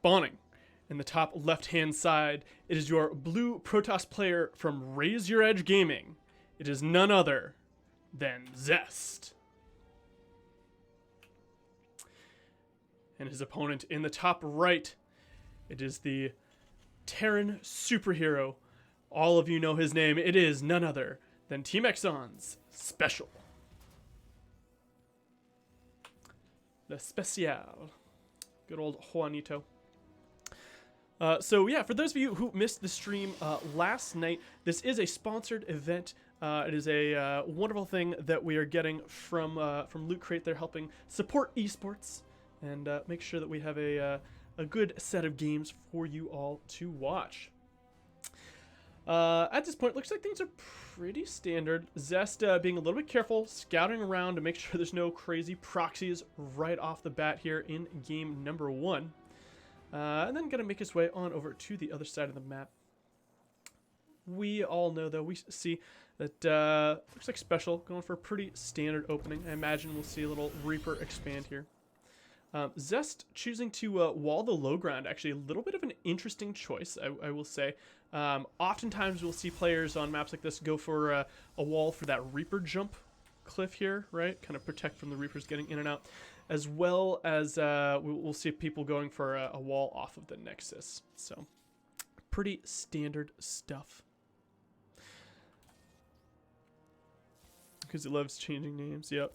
spawning in the top left-hand side, it is your blue Protoss player from Raise Your Edge Gaming. It is none other than ZEST. And his opponent in the top right, it is the Terran superhero. All of you know his name. It is none other than Team Exxon's Special. The Special. Good old Juanito. So yeah, for those of you who missed the stream last night, this is a sponsored event. It is a wonderful thing that we are getting from Loot Crate. They're helping support esports and make sure that we have a good set of games for you all to watch. At this point, it looks like things are pretty standard. ZEST being a little bit careful, scouting around to make sure there's no crazy proxies right off the bat here in game number 1. And then gonna make his way on over to the other side of the map. We all know, though, we see that looks like Special going for a pretty standard opening. I imagine we'll see a little Reaper expand here. ZEST choosing to wall the low ground, actually a little bit of an interesting choice, I will say. Oftentimes we'll see players on maps like this go for a wall for that Reaper jump cliff here, right? Kind of protect from the Reapers getting in and out, as well as we'll see people going for a wall off of the Nexus. So pretty standard stuff. Because it loves changing names. Yep.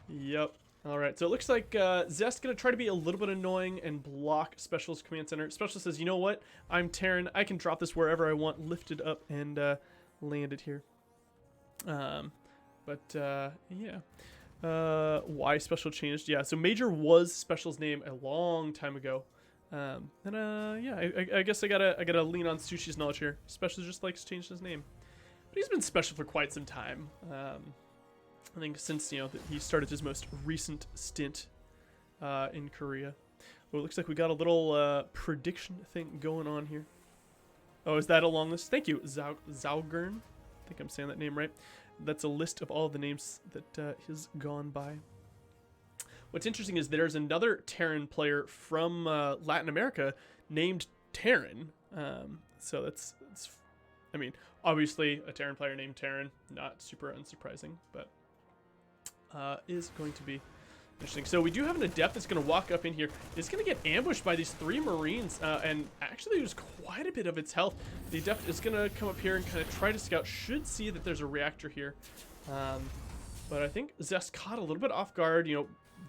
Yep. All right. So it looks like ZEST going to try to be a little bit annoying and block Special's command center. Special says, you know what? I'm Terran. I can drop this wherever I want, lift it up, and land it here. Yeah. Why Special changed? Yeah. So Major was Special's name a long time ago. Yeah. I guess I gotta lean on Sushi's knowledge here. Special just likes to change his name, but he's been Special for quite some time. I think since, you know, he started his most recent stint in Korea. Well, it looks like we got a little prediction thing going on here. Oh, is that a long list? Thank you, Zaugern. I think I'm saying that name right. That's a list of all the names that has gone by. What's interesting is there's another Terran player from Latin America named Terran. So that's I mean, obviously a Terran player named Terran, not super unsurprising, but is going to be interesting. So we do have an Adept that's going to walk up in here. It's going to get ambushed by these 3 Marines, and actually there's quite a bit of its health. The Adept is going to come up here and kind of try to scout. Should see that there's a reactor here. But I think ZEST caught a little bit off guard. You know,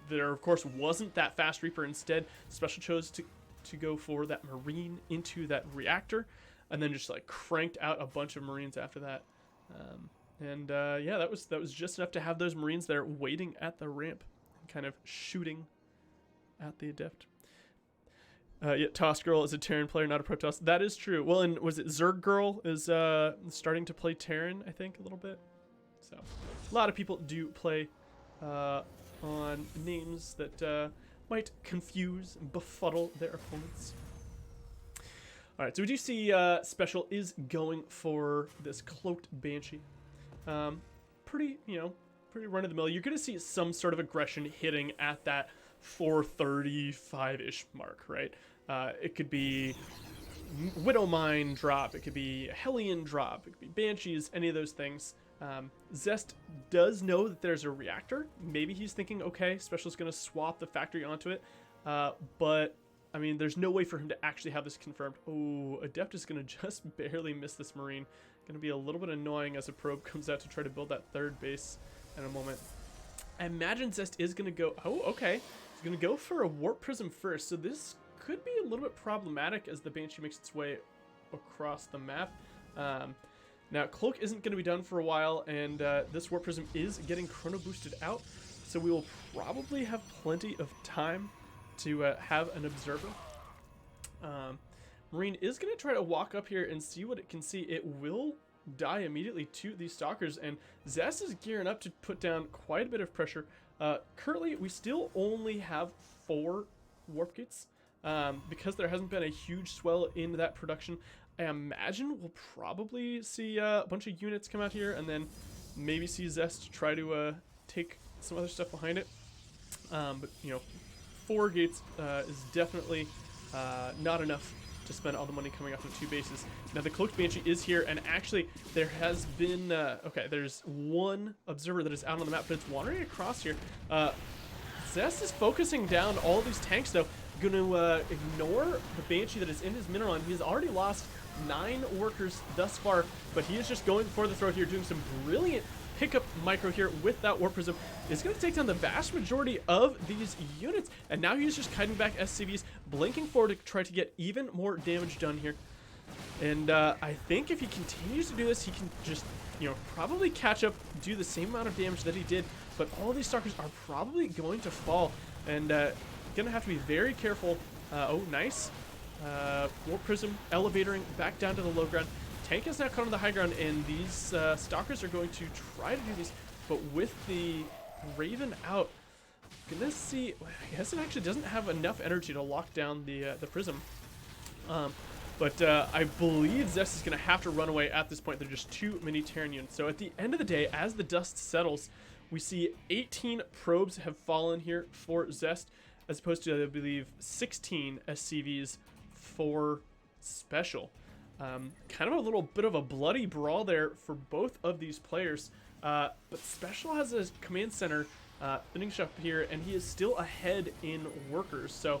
there of course wasn't that fast Reaper. Instead, Special chose to go for that Marine into that reactor, and then just like cranked out a bunch of Marines after that. Yeah, that was just enough to have those Marines there waiting at the ramp and kind of shooting at the Adept. Yeah, Toss Girl is a Terran player, not a Protoss. That is true. Well, and was it Zerg Girl is starting to play Terran, I think, a little bit. So a lot of people do play on names that might confuse and befuddle their opponents. All right, so we do see Special is going for this Cloaked Banshee. Pretty run-of-the-mill. You're going to see some sort of aggression hitting at that 435-ish mark, right? It could be Widow Mine drop. It could be Hellion drop. It could be Banshees, any of those things. ZEST does know that there's a reactor. Maybe he's thinking, okay, Special's going to swap the factory onto it. But, I mean, there's no way for him to actually have this confirmed. Oh, Adept is going to just barely miss this Marine. Going to be a little bit annoying as a probe comes out to try to build that 3rd base in a moment. I imagine ZEST is going to go... Oh, okay. He's going to go for a Warp Prism first. So this could be a little bit problematic as the Banshee makes its way across the map. Now, Cloak isn't going to be done for a while, and this Warp Prism is getting chrono boosted out. So we will probably have plenty of time to have an Observer. Marine is going to try to walk up here and see what it can see. It will die immediately to these Stalkers, and ZEST is gearing up to put down quite a bit of pressure. Currently, we still only have 4 Warp Gates because there hasn't been a huge swell in that production. I imagine we'll probably see a bunch of units come out here and then maybe see ZEST try to take some other stuff behind it. But, you know, 4 gates is definitely not enough to spend all the money coming off of 2 bases. Now the Cloaked Banshee is here, and actually there has been, okay, there's one observer that is out on the map, but it's wandering across here. ZEST is focusing down all of these tanks though, going to ignore the Banshee that is in his mineral line. He's already lost 9 workers thus far, but he is just going for the throat here, doing some brilliant pickup micro here with that Warp Prism. Is going to take down the vast majority of these units, and now he's just kiting back SCVs, blinking forward to try to get even more damage done here. And I think if he continues to do this, he can just, you know, probably catch up, do the same amount of damage that he did, but all these Stalkers are probably going to fall, and gonna have to be very careful. Oh, nice. Warp Prism elevatoring back down to the low ground. Tank is now caught on the high ground, and these Stalkers are going to try to do this, but with the Raven out, gonna see. I guess it actually doesn't have enough energy to lock down the Prism. But I believe ZEST is going to have to run away at this point. There are just too many Terran units. So at the end of the day, as the dust settles, we see 18 probes have fallen here for ZEST, as opposed to, I believe, 16 SCVs for Special. Kind of a little bit of a bloody brawl there for both of these players. But Special has a command center finishing up here, and he is still ahead in workers. So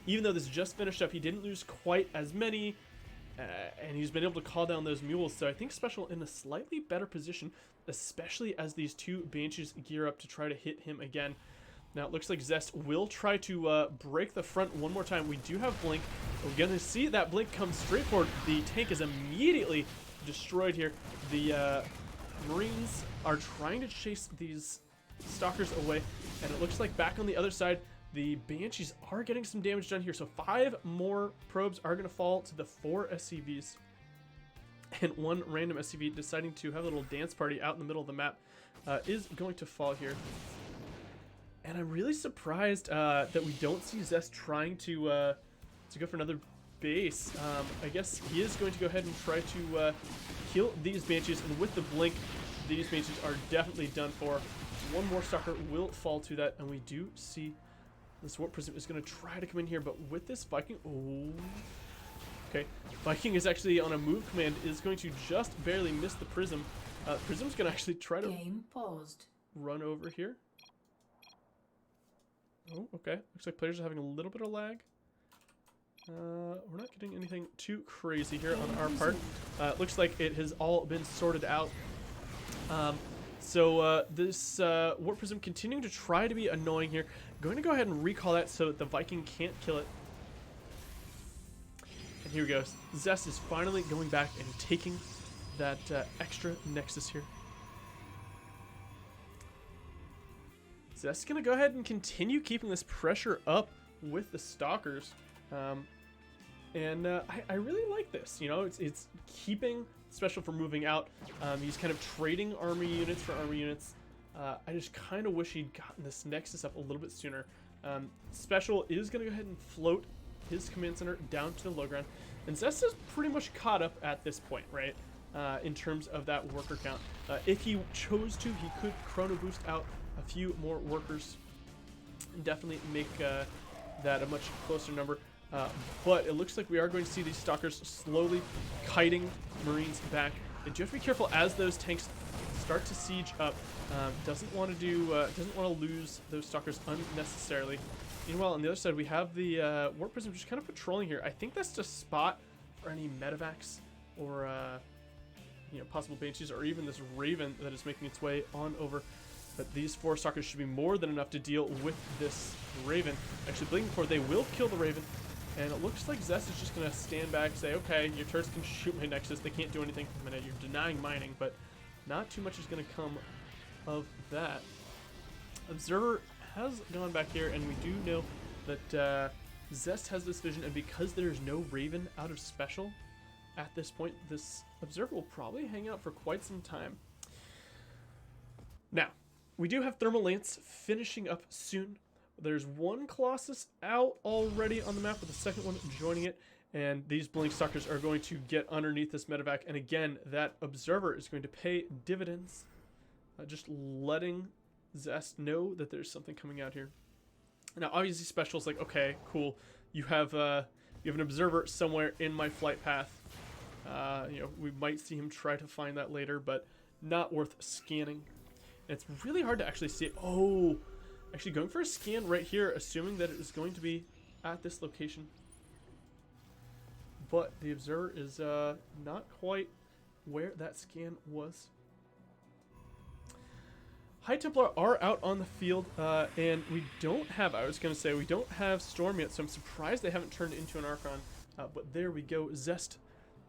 even though this just finished up, he didn't lose quite as many, and he's been able to call down those mules. So I think Special in a slightly better position, especially as these 2 Banshees gear up to try to hit him again. Now it looks like ZEST will try to break the front one more time. We do have Blink. We're going to see that Blink come straight forward. The tank is immediately destroyed here. The Marines are trying to chase these Stalkers away, and it looks like back on the other side, the Banshees are getting some damage done here. So 5 more probes are going to fall to the 4 SCVs. And 1 random SCV deciding to have a little dance party out in the middle of the map is going to fall here. And I'm really surprised that we don't see ZEST trying to go for another base. I guess he is going to go ahead and try to kill these Banshees. And with the Blink, these Banshees are definitely done for. 1 more Stalker will fall to that. And we do see this Warp Prism is going to try to come in here. But with this Viking... Oh, okay. Viking is actually on a move command. Is going to just barely miss the Prism. Prism's going to actually try to run over here. Oh, okay. Looks like players are having a little bit of lag. We're not getting anything too crazy here on our part. Looks like it has all been sorted out. This Warp Prism continuing to try to be annoying here. Going to go ahead and recall that so that the Viking can't kill it. And here we go. ZEST is finally going back and taking that extra Nexus here. ZEST's going to go ahead and continue keeping this pressure up with the Stalkers. I really like this. You know, it's keeping Special from moving out. He's kind of trading army units for army units. I just kind of wish he'd gotten this Nexus up a little bit sooner. Special is going to go ahead and float his command center down to the low ground. And ZEST is pretty much caught up at this point, right? In terms of that worker count. If he chose to, he could chrono boost out a few more workers and definitely make that a much closer number. But it looks like we are going to see these Stalkers slowly kiting Marines back. They do have to be careful as those tanks start to siege up. Doesn't want to lose those Stalkers unnecessarily. Meanwhile, on the other side, we have the Warp Prism just kind of patrolling here. I think that's just spot for any medevacs or possible Banshees, or even this Raven that is making its way on over. But these 4 Stalkers should be more than enough to deal with this Raven. Actually, blinking forward, they will kill the Raven. And it looks like ZEST is just going to stand back and say, okay, your turrets can shoot my Nexus. They can't do anything for a minute. You're denying mining, but not too much is going to come of that. Observer has gone back here, and we do know that ZEST has this vision, and because there's no Raven out of Special at this point, this Observer will probably hang out for quite some time. Now, we do have Thermal Lance finishing up soon. There's 1 Colossus out already on the map, with the second one joining it. And these Blink Stalkers are going to get underneath this medevac. And again, that Observer is going to pay dividends. Just letting ZEST know that there's something coming out here. Now, obviously, Special's like, okay, cool. You have an observer somewhere in my flight path. You know, we might see him try to find that later, but not worth scanning. And it's really hard to actually see it. Oh, actually going for a scan right here, assuming that it was going to be at this location. But the observer is not quite where that scan was. High Templar are out on the field, and we don't have, I was going to say, we don't have Storm yet, so I'm surprised they haven't turned into an Archon. But there we go. Zest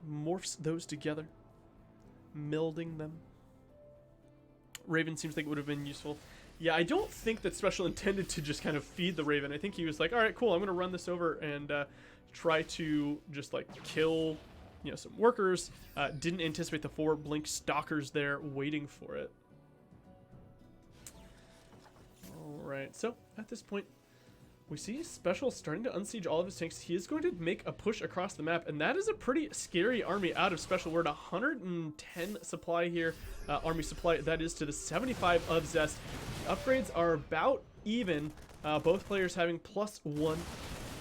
morphs those together, melding them. Raven seems like it would have been useful. Yeah, I don't think that Special intended to just kind of feed the Raven. I think he was like, all right, cool, I'm going to run this over and try to just, like, kill, you know, some workers. Didn't anticipate the 4 blink stalkers there waiting for it. Alright, so at this point, we see Special starting to unsiege all of his tanks. He is going to make a push across the map, and that is a pretty scary army out of Special. We're at 110 supply here, army supply, that is to the 75 of Zest. Upgrades are about even, both players having +1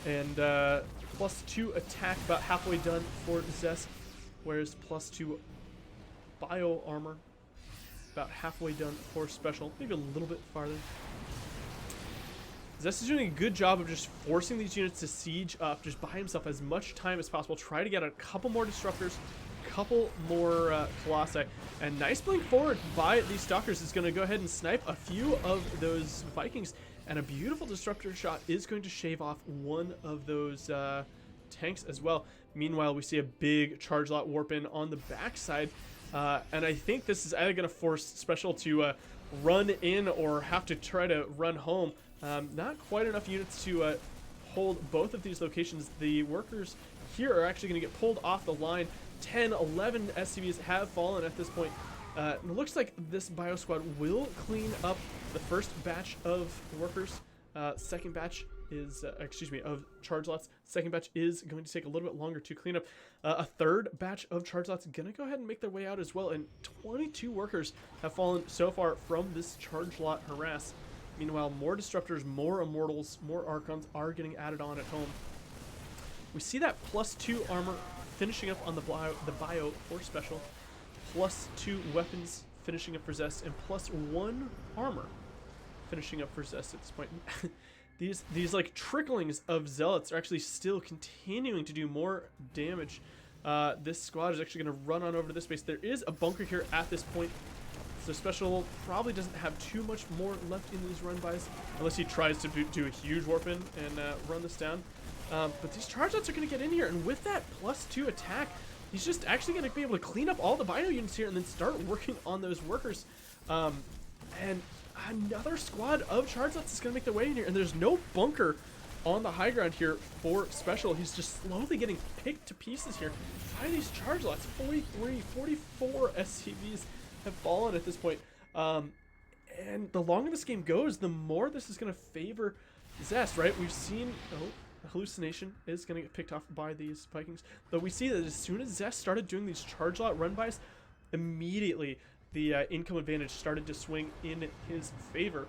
and +2 attack, about halfway done for Zest, whereas +2 bio armor, about halfway done for Special, maybe a little bit farther. Zest is doing a good job of just forcing these units to siege up, just buy himself as much time as possible, try to get a couple more disruptors, couple more colossi, and nice blink forward by these stalkers is going to go ahead and snipe a few of those Vikings, and a beautiful disruptor shot is going to shave off one of those tanks as well. Meanwhile, we see a big charge lot warp in on the backside, and I think this is either going to force Special to run in or have to try to run home. Not quite enough units to hold both of these locations. The workers here are actually going to get pulled off the line. 10, 11 SCVs have fallen at this point. It looks like this bio squad will clean up the first batch of workers. Second batch is, of charge lots. Second batch is going to take a little bit longer to clean up. A third batch of charge lots going to go ahead and make their way out as well. And 22 workers have fallen so far from this charge lot harass. Meanwhile, more disruptors, more immortals, more archons are getting added on at home. We see that +2 armor finishing up on the bio for Special, +2 weapons finishing up for Zest, and +1 armor finishing up for Zest at this point. these like tricklings of zealots are actually still continuing to do more damage. This squad is actually going to run on over to this base. There is a bunker here at this point, so Special probably doesn't have too much more left in these run-bys, unless he tries to do a huge warp in and run this down. But these charge lots are going to get in here, and with that +2 attack, he's just actually going to be able to clean up all the bio units here and then start working on those workers. And another squad of charge lots is going to make their way in here, and there's no bunker on the high ground here for Special. He's just slowly getting picked to pieces here by these charge lots. 43, 44 SCVs have fallen at this point. And the longer this game goes, the more this is going to favor Zest, right? We've seen, hallucination is going to get picked off by these Vikings, but we see that as soon as Zest started doing these charge lot run-bys, immediately the income advantage started to swing in his favor.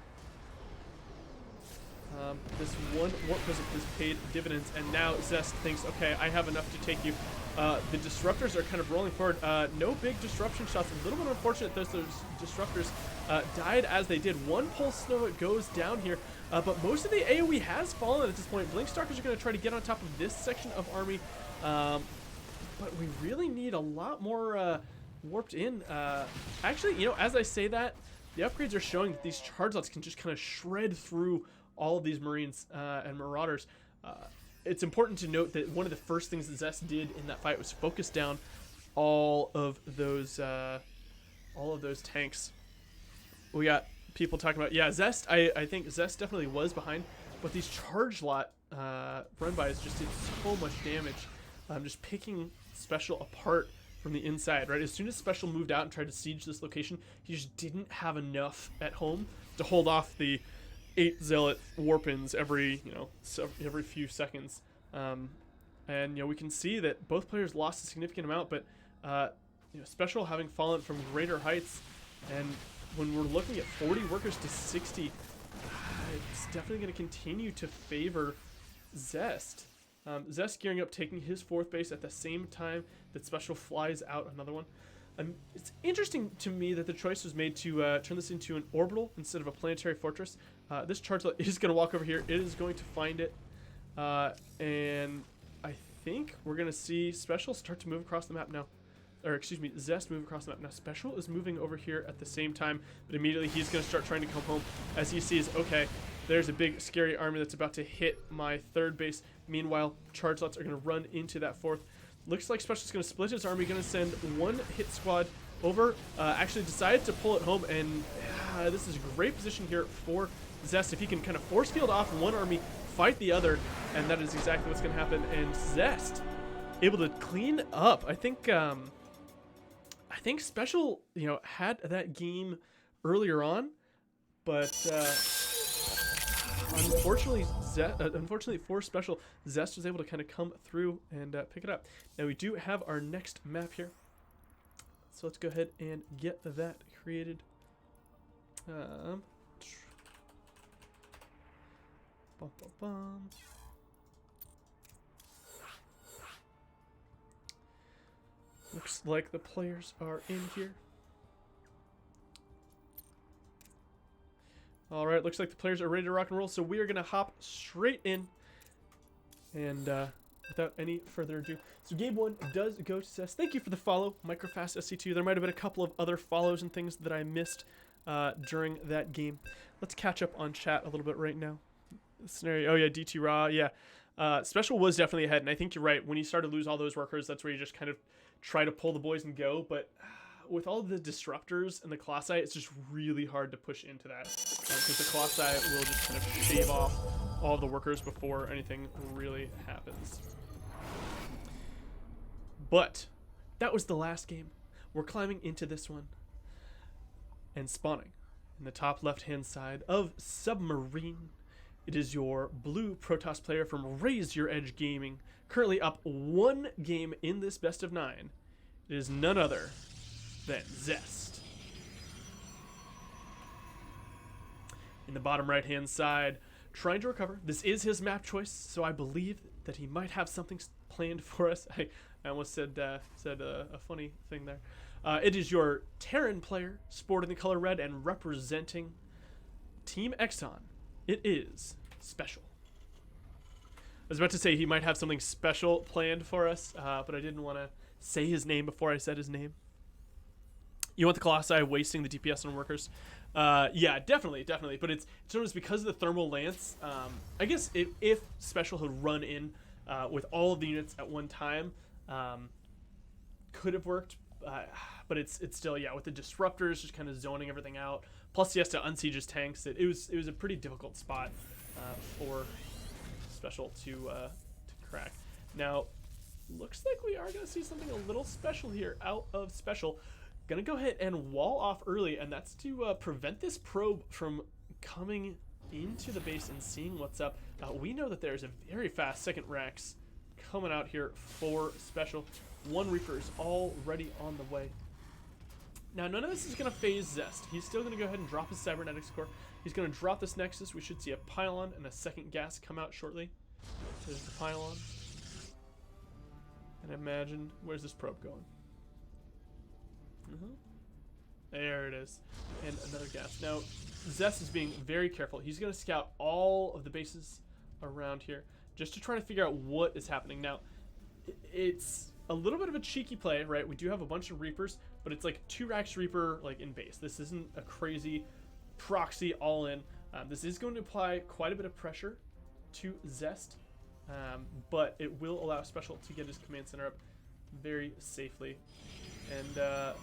This one warp visit has paid dividends, and now Zest thinks, okay, I have enough to take you. The disruptors are kind of rolling forward. No big disruption shots. A little bit unfortunate that those disruptors died as they did. One pulse snow goes down here, but most of the AoE has fallen at this point. Blink Stalkers are going to try to get on top of this section of army, but we really need a lot more warped in. Actually, you know, as I say that, the upgrades are showing that these charge lots can just kind of shred through all of these Marines and Marauders. It's important to note that one of the first things that Zest did in that fight was focus down all of those tanks. We got people talking about, yeah, Zest, I think Zest definitely was behind, but these charge lot run-bys just did so much damage. Just picking Special apart from the inside, right? As soon as Special moved out and tried to siege this location, he just didn't have enough at home to hold off the 8 zealot warp-ins every few seconds. And you know, we can see that both players lost a significant amount, but you know, Special having fallen from greater heights, and when we're looking at 40 workers to 60, it's definitely going to continue to favor ZEST. ZEST gearing up, taking his 4th base at the same time that Special flies out another one. It's interesting to me that the choice was made to turn this into an orbital instead of a planetary fortress. This Chargela is going to walk over here. It is going to find it. And I think we're going to see Special start to move across the map now. Or excuse me, ZEST move across the map. Now Special is moving over here at the same time, but immediately he's going to start trying to come home as he sees, okay, there's a big scary army that's about to hit my 3rd base. Meanwhile, Chargelets are going to run into that 4th. Looks like Special's going to split his army, going to send 1 hit squad over. Actually decided to pull it home, and this is a great position here for ZEST. If he can kind of force field off one army, fight the other, and that is exactly what's going to happen. And ZEST able to clean up. I think Special, you know, had that game earlier on, but unfortunately for Special, ZEST was able to kind of come through and pick it up. Now we do have our next map here, so let's go ahead and get that created. Bum, bum, bum. Looks like the players are in here. All right, looks like the players are ready to rock and roll, so we are going to hop straight in. And without any further ado, so game 1 does go to ZEST. Thank you for the follow, Microfast SC2. There might have been a couple of other follows and things that I missed during that game. Let's catch up on chat a little bit right now. Scenario, oh yeah, DT Raw, yeah. Special was definitely ahead, and I think you're right. When you start to lose all those workers, that's where you just kind of try to pull the boys and go, but with all the disruptors and the Colossi, it's just really hard to push into that, because the Colossi will just kind of shave off all of the workers before anything really happens. But that was the last game. We're climbing into this one and spawning in the top left-hand side of Submarine. It is your blue Protoss player from Raise Your Edge Gaming, currently up 1 game in this best of 9. It is none other than ZEST. In the bottom right-hand side, trying to recover. This is his map choice, so I believe that he might have something planned for us. I almost said a funny thing there. It is your Terran player, sporting the color red and representing Team Exxon. It is Special. I was about to say he might have something special planned for us, but I didn't want to say his name before I said his name. You want the Colossi wasting the DPS on workers? Yeah, definitely. But it's sort of because of the thermal lance. I guess if Special had run in with all of the units at one time, could have worked. But it's still, yeah, with the disruptors just kind of zoning everything out. Plus he has to unsiege his tanks. It was a pretty difficult spot for Special to crack. Now, looks like we are going to see something a little special here out of Special. Gonna go ahead and wall off early, and that's to prevent this probe from coming into the base and seeing what's up. We know that there's a very fast second Rex coming out here for Special. 1 Reaper is already on the way. Now, none of this is going to phase ZEST. He's still going to go ahead and drop his cybernetics core. He's going to drop this Nexus. We should see a pylon and a second gas come out shortly. There's the pylon. And imagine, where's this probe going? There it is. And another gas. Now, ZEST is being very careful. He's going to scout all of the bases around here just to try to figure out what is happening. Now, it's a little bit of a cheeky play, right? We do have a bunch of Reapers, but it's like 2 Rax Reaper like in base. This isn't a crazy proxy all in. This is going to apply quite a bit of pressure to ZEST, but it will allow Special to get his command center up very safely and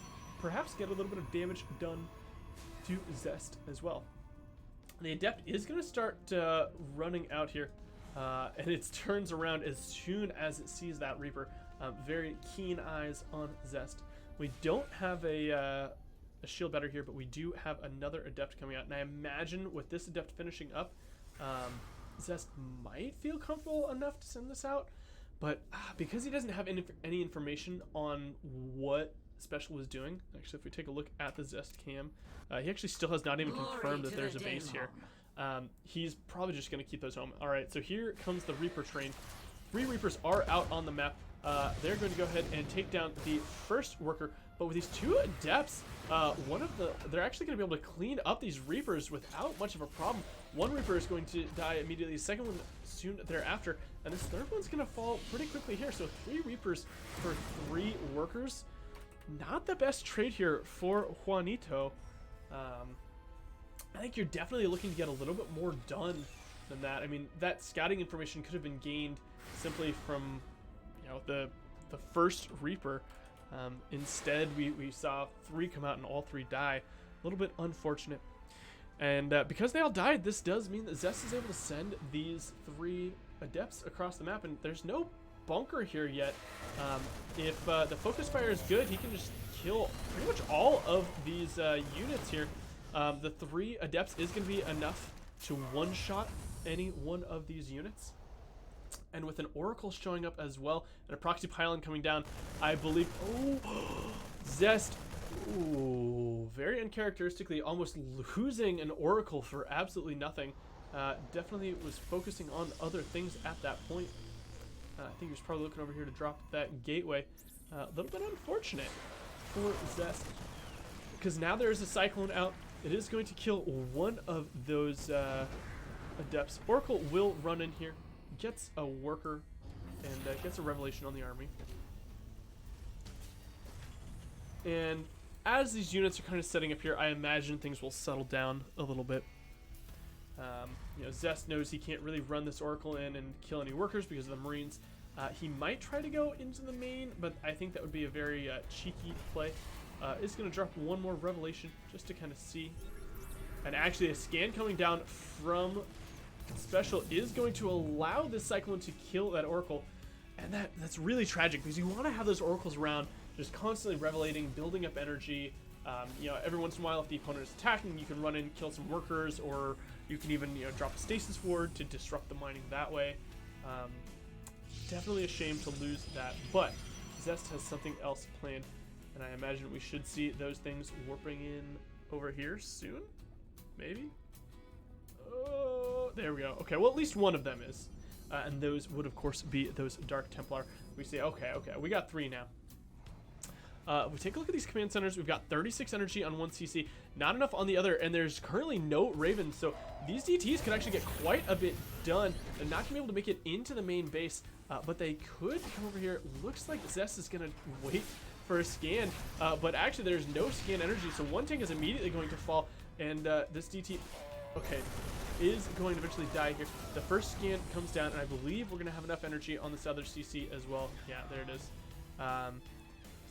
perhaps get a little bit of damage done to ZEST as well. The Adept is going to start running out here, and it turns around as soon as it sees that Reaper. Very keen eyes on ZEST. We don't have a shield better here, but we do have another Adept coming out. And I imagine with this Adept finishing up, ZEST might feel comfortable enough to send this out. But because he doesn't have any information on what Special was doing, actually, if we take a look at the ZEST cam, he actually still has not even confirmed that there's a base here. he's probably just going to keep those home. All right, so here comes the Reaper train. 3 Reapers are out on the map. They're going to go ahead and take down the first worker, but with these 2 Adepts, they're actually going to be able to clean up these Reapers without much of a problem. 1 Reaper is going to die immediately, the second one soon thereafter, and this third one's going to fall pretty quickly here. So 3 Reapers for 3 workers. Not the best trade here for Juanito. I think you're definitely looking to get a little bit more done than that. I mean, that scouting information could have been gained simply from, you know, the first Reaper. Instead, we saw 3 come out and all 3 die. A little bit unfortunate. And because they all died, this does mean that Zest is able to send these 3 Adepts across the map, and there's no bunker here yet. If the focus fire is good, he can just kill pretty much all of these units here. The 3 Adepts is going to be enough to one-shot any one of these units. And with an Oracle showing up as well, and a Proxy Pylon coming down, I believe... Oh! Zest! Ooh, very uncharacteristically, almost losing an Oracle for absolutely nothing. Definitely was focusing on other things at that point. I think he was probably looking over here to drop that gateway. A little bit unfortunate for Zest, because now there is a Cyclone out. It is going to kill one of those Adepts. Oracle will run in here, gets a worker, and gets a Revelation on the army. And as these units are kind of setting up here, I imagine things will settle down a little bit. You know, Zest knows he can't really run this Oracle in and kill any workers because of the Marines. He might try to go into the main, but I think that would be a very cheeky play. Is going to drop one more Revelation just to kind of see. And actually a scan coming down from Special is going to allow this Cyclone to kill that Oracle. And that's really tragic, because you want to have those Oracles around just constantly revelating, building up energy. You know, every once in a while if the opponent is attacking, you can run in, kill some workers, or you can even, you know, drop a stasis ward to disrupt the mining that way. Definitely a shame to lose that, but Zest has something else planned, and I imagine we should see those things warping in over here soon, maybe? Oh, there we go. Okay, well, at least one of them is, and those would of course be those Dark Templar. We say, okay, we got 3 now. We take a look at these command centers. We've got 36 energy on one CC, not enough on the other, and there's currently no Ravens, so these DTs could actually get quite a bit done. They're not going to be able to make it into the main base, but they could come over here. Looks like Zest is going to wait for a scan, but actually there's no scan energy, so one tank is immediately going to fall, and this DT, okay, is going to eventually die here. The first scan comes down, and I believe we're going to have enough energy on this other CC as well. Yeah, there it is.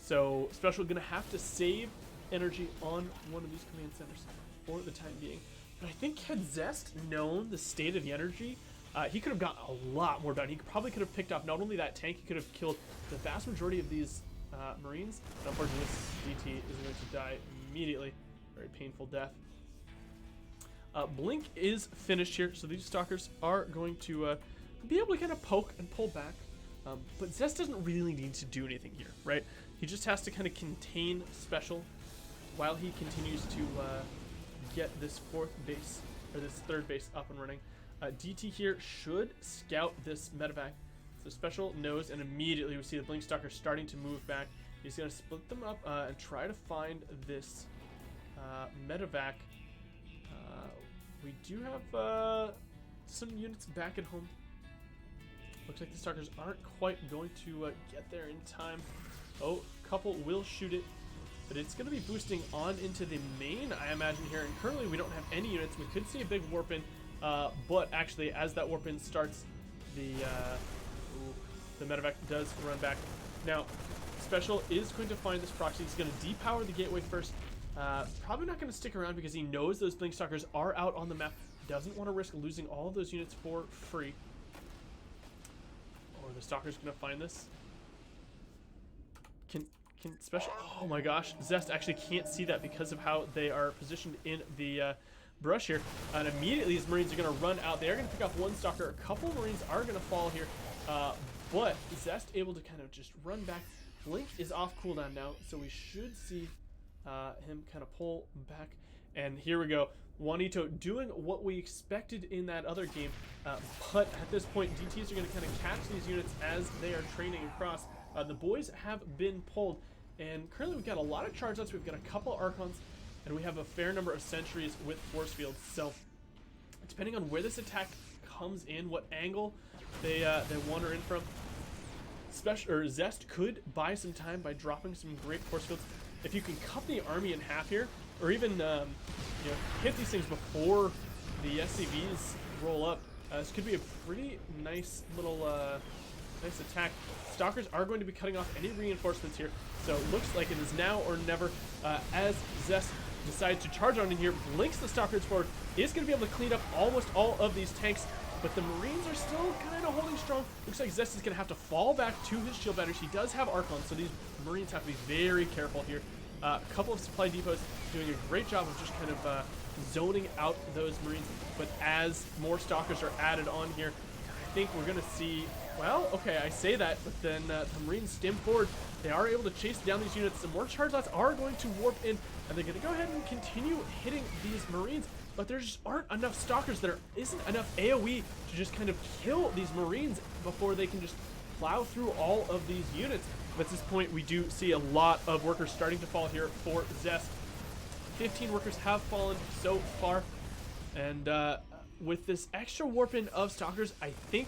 So Special going to have to save energy on one of these command centers for the time being. But I think had Zest known the state of the energy, he could have gotten a lot more done. He probably could have picked off not only that tank, he could have killed the vast majority of these Marines. And unfortunately, this DT is going to die immediately. Very painful death. Blink is finished here, so these Stalkers are going to be able to kind of poke and pull back. But Zest doesn't really need to do anything here, right? He just has to kind of contain Special while he continues to get this 4th base, or this 3rd base up and running. DT here should scout this medevac. So Special knows, and immediately we see the Blink Stalker starting to move back. He's going to split them up and try to find this medevac. We do have some units back at home. Looks like the Stalkers aren't quite going to get there in time. Oh, a couple will shoot it, but it's going to be boosting on into the main, I imagine, here. And currently we don't have any units. We could see a big warp in, but actually as that warp in starts, the medevac does run back. Now, Special is going to find this proxy. He's going to depower the gateway first. Probably not going to stick around because he knows those Blink Stalkers are out on the map. Doesn't want to risk losing all of those units for free. Or the Stalker's going to find this. Can Special... Oh my gosh, Zest actually can't see that because of how they are positioned in the brush here. And immediately these Marines are going to run out. They are going to pick off one Stalker. A couple Marines are going to fall here. But Zest able to kind of just run back. Blink is off cooldown now, so we should see him kind of pull back. And here we go. Juanito doing what we expected in that other game, but at this point, DTs are going to kind of catch these units as they are training across. The boys have been pulled, and currently we've got a lot of charge outs, we've got a couple Archons, and we have a fair number of sentries with force fields. So, depending on where this attack comes in, what angle they wander in from, ZEST could buy some time by dropping some great force fields. If you can cut the army in half here, or even hit these things before the SCVs roll up, this could be a pretty nice little nice attack. Stalkers are going to be cutting off any reinforcements here, so it looks like it is now or never. As ZEST decides to charge on in here, blinks the Stalkers forward, is going to be able to clean up almost all of these tanks, but the Marines are still kind of holding strong. Looks like ZEST is going to have to fall back to his shield batteries. He does have Archons, so these Marines have to be very careful here. A couple of supply depots doing a great job of just kind of zoning out those Marines, but as more Stalkers are added on here, I think we're going to see, well, okay, I say that, but then the Marines stem forward. They are able to chase down these units. Some more charge lots are going to warp in, and they're going to go ahead and continue hitting these Marines, but there just aren't enough Stalkers. There isn't enough AoE to just kind of kill these Marines before they can just plow through all of these units. But at this point, we do see a lot of workers starting to fall here for ZEST. 15 workers have fallen so far, and with this extra warp in of Stalkers, I think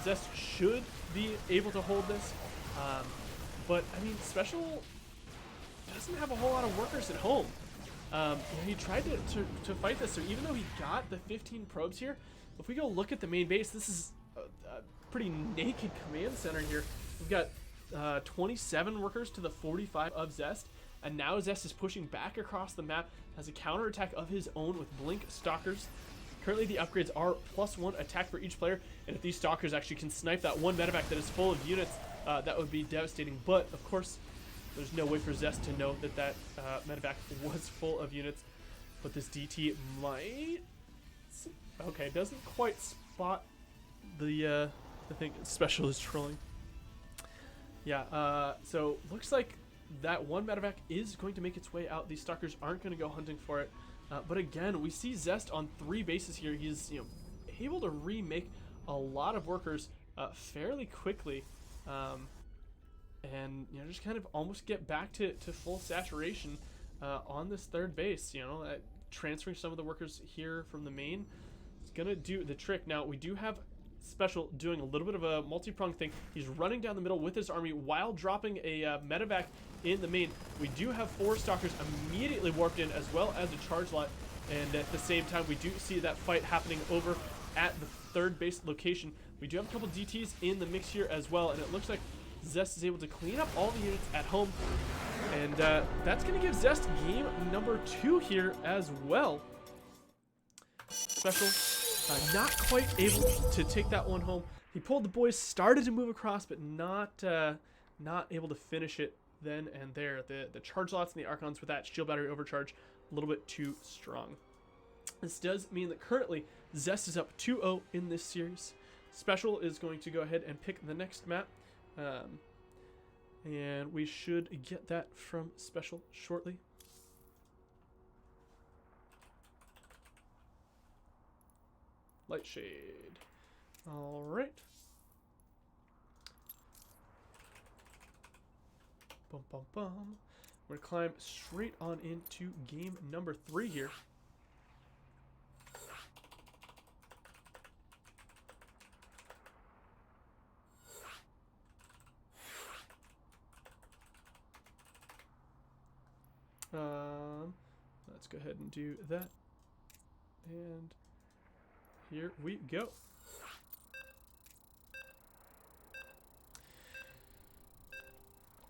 ZEST should be able to hold this. But I mean, Special doesn't have a whole lot of workers at home. He tried to fight this, so even though he got the 15 probes here, if we go look at the main base, this is a pretty naked command center here. We've got 27 workers to the 45 of ZEST, and now ZEST is pushing back across the map, has a counterattack of his own with Blink Stalkers. Currently the upgrades are +1 attack for each player, and if these Stalkers actually can snipe that one medevac that is full of units, that would be devastating. But of course, there's no way for ZEST to know that that medevac was full of units. But this DT might, okay, doesn't quite spot the thing. Special is trolling. Yeah, so looks like that one medevac is going to make its way out. These Stalkers aren't going to go hunting for it. But again, we see ZEST on 3 bases here. He's able to remake a lot of workers fairly quickly, and just kind of almost get back to full saturation on this 3rd base. Transferring some of the workers here from the main is gonna do the trick. Now we do have Special doing a little bit of a multi-pronged thing. He's running down the middle with his army while dropping a medevac in the main. We do have 4 Stalkers immediately warped in, as well as a charge lot, and at the same time we do see that fight happening over at the 3rd base location. We do have a couple DTs in the mix here as well, and it looks like ZEST is able to clean up all the units at home, and that's going to give ZEST game number 2 here as well. Special not quite able to take that one home. He pulled the boys, started to move across, but not able to finish it then and there. The charge lots and the Archons with that shield battery overcharge a little bit too strong. This does mean that currently ZEST is up 2-0 in this series. Special is going to go ahead and pick the next map, and we should get that from Special shortly. Light shade. All right. Bum, bum, bum. We're gonna climb straight on into game number 3 here. Let's go ahead and do that. And here we go.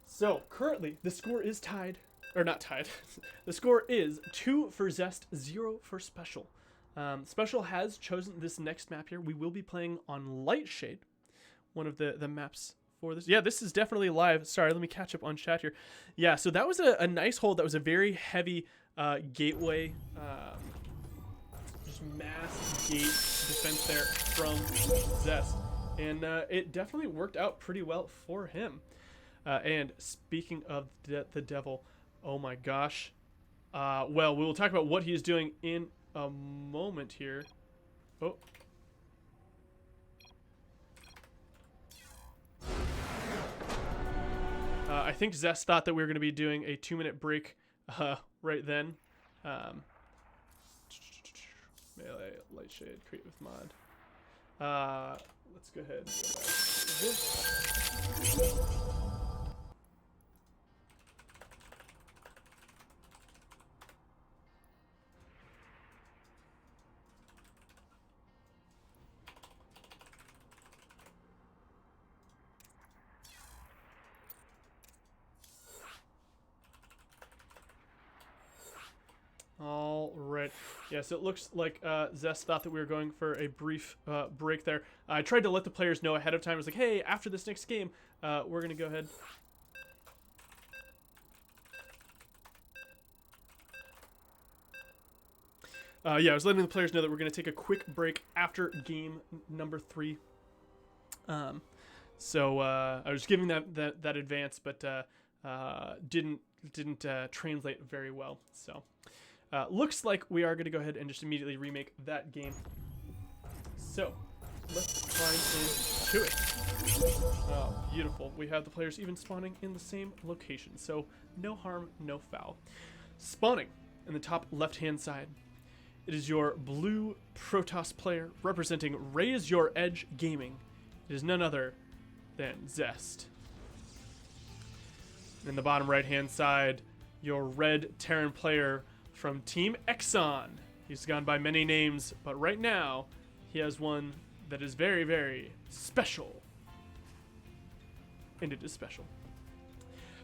So currently the score is tied, or not tied. The score is 2 for ZEST, 0 for Special. Special has chosen this next map here. We will be playing on Lightshade, one of the maps for this. Yeah, this is definitely live. Sorry, let me catch up on chat here. Yeah, so that was a nice hold. That was a very heavy gateway, just mass gate defense there from ZEST, and it definitely worked out pretty well for him. And speaking of the devil, oh my gosh, Well, we will talk about what he's doing in a moment here. Oh. I think Zest thought that we were going to be doing a 2-minute break right then. Melee, light shade, create with mod. Let's go ahead and go back to this. All right. Yeah, so it looks like Zest thought that we were going for a brief break there. I tried to let the players know ahead of time. I was like, hey, after this next game, we're going to go ahead. Yeah, I was letting the players know that we're going to take a quick break after game number 3. So I was giving that advance, but didn't translate very well. So looks like we are going to go ahead and just immediately remake that game. So let's climb into it. Oh, beautiful. We have the players even spawning in the same location. So no harm, no foul. Spawning in the top left-hand side. It is your blue Protoss player representing Raise Your Edge Gaming. It is none other than Zest. In the bottom right-hand side, your red Terran player from Team Exxon. He's gone by many names, but right now, he has one that is very, very special. And it is special.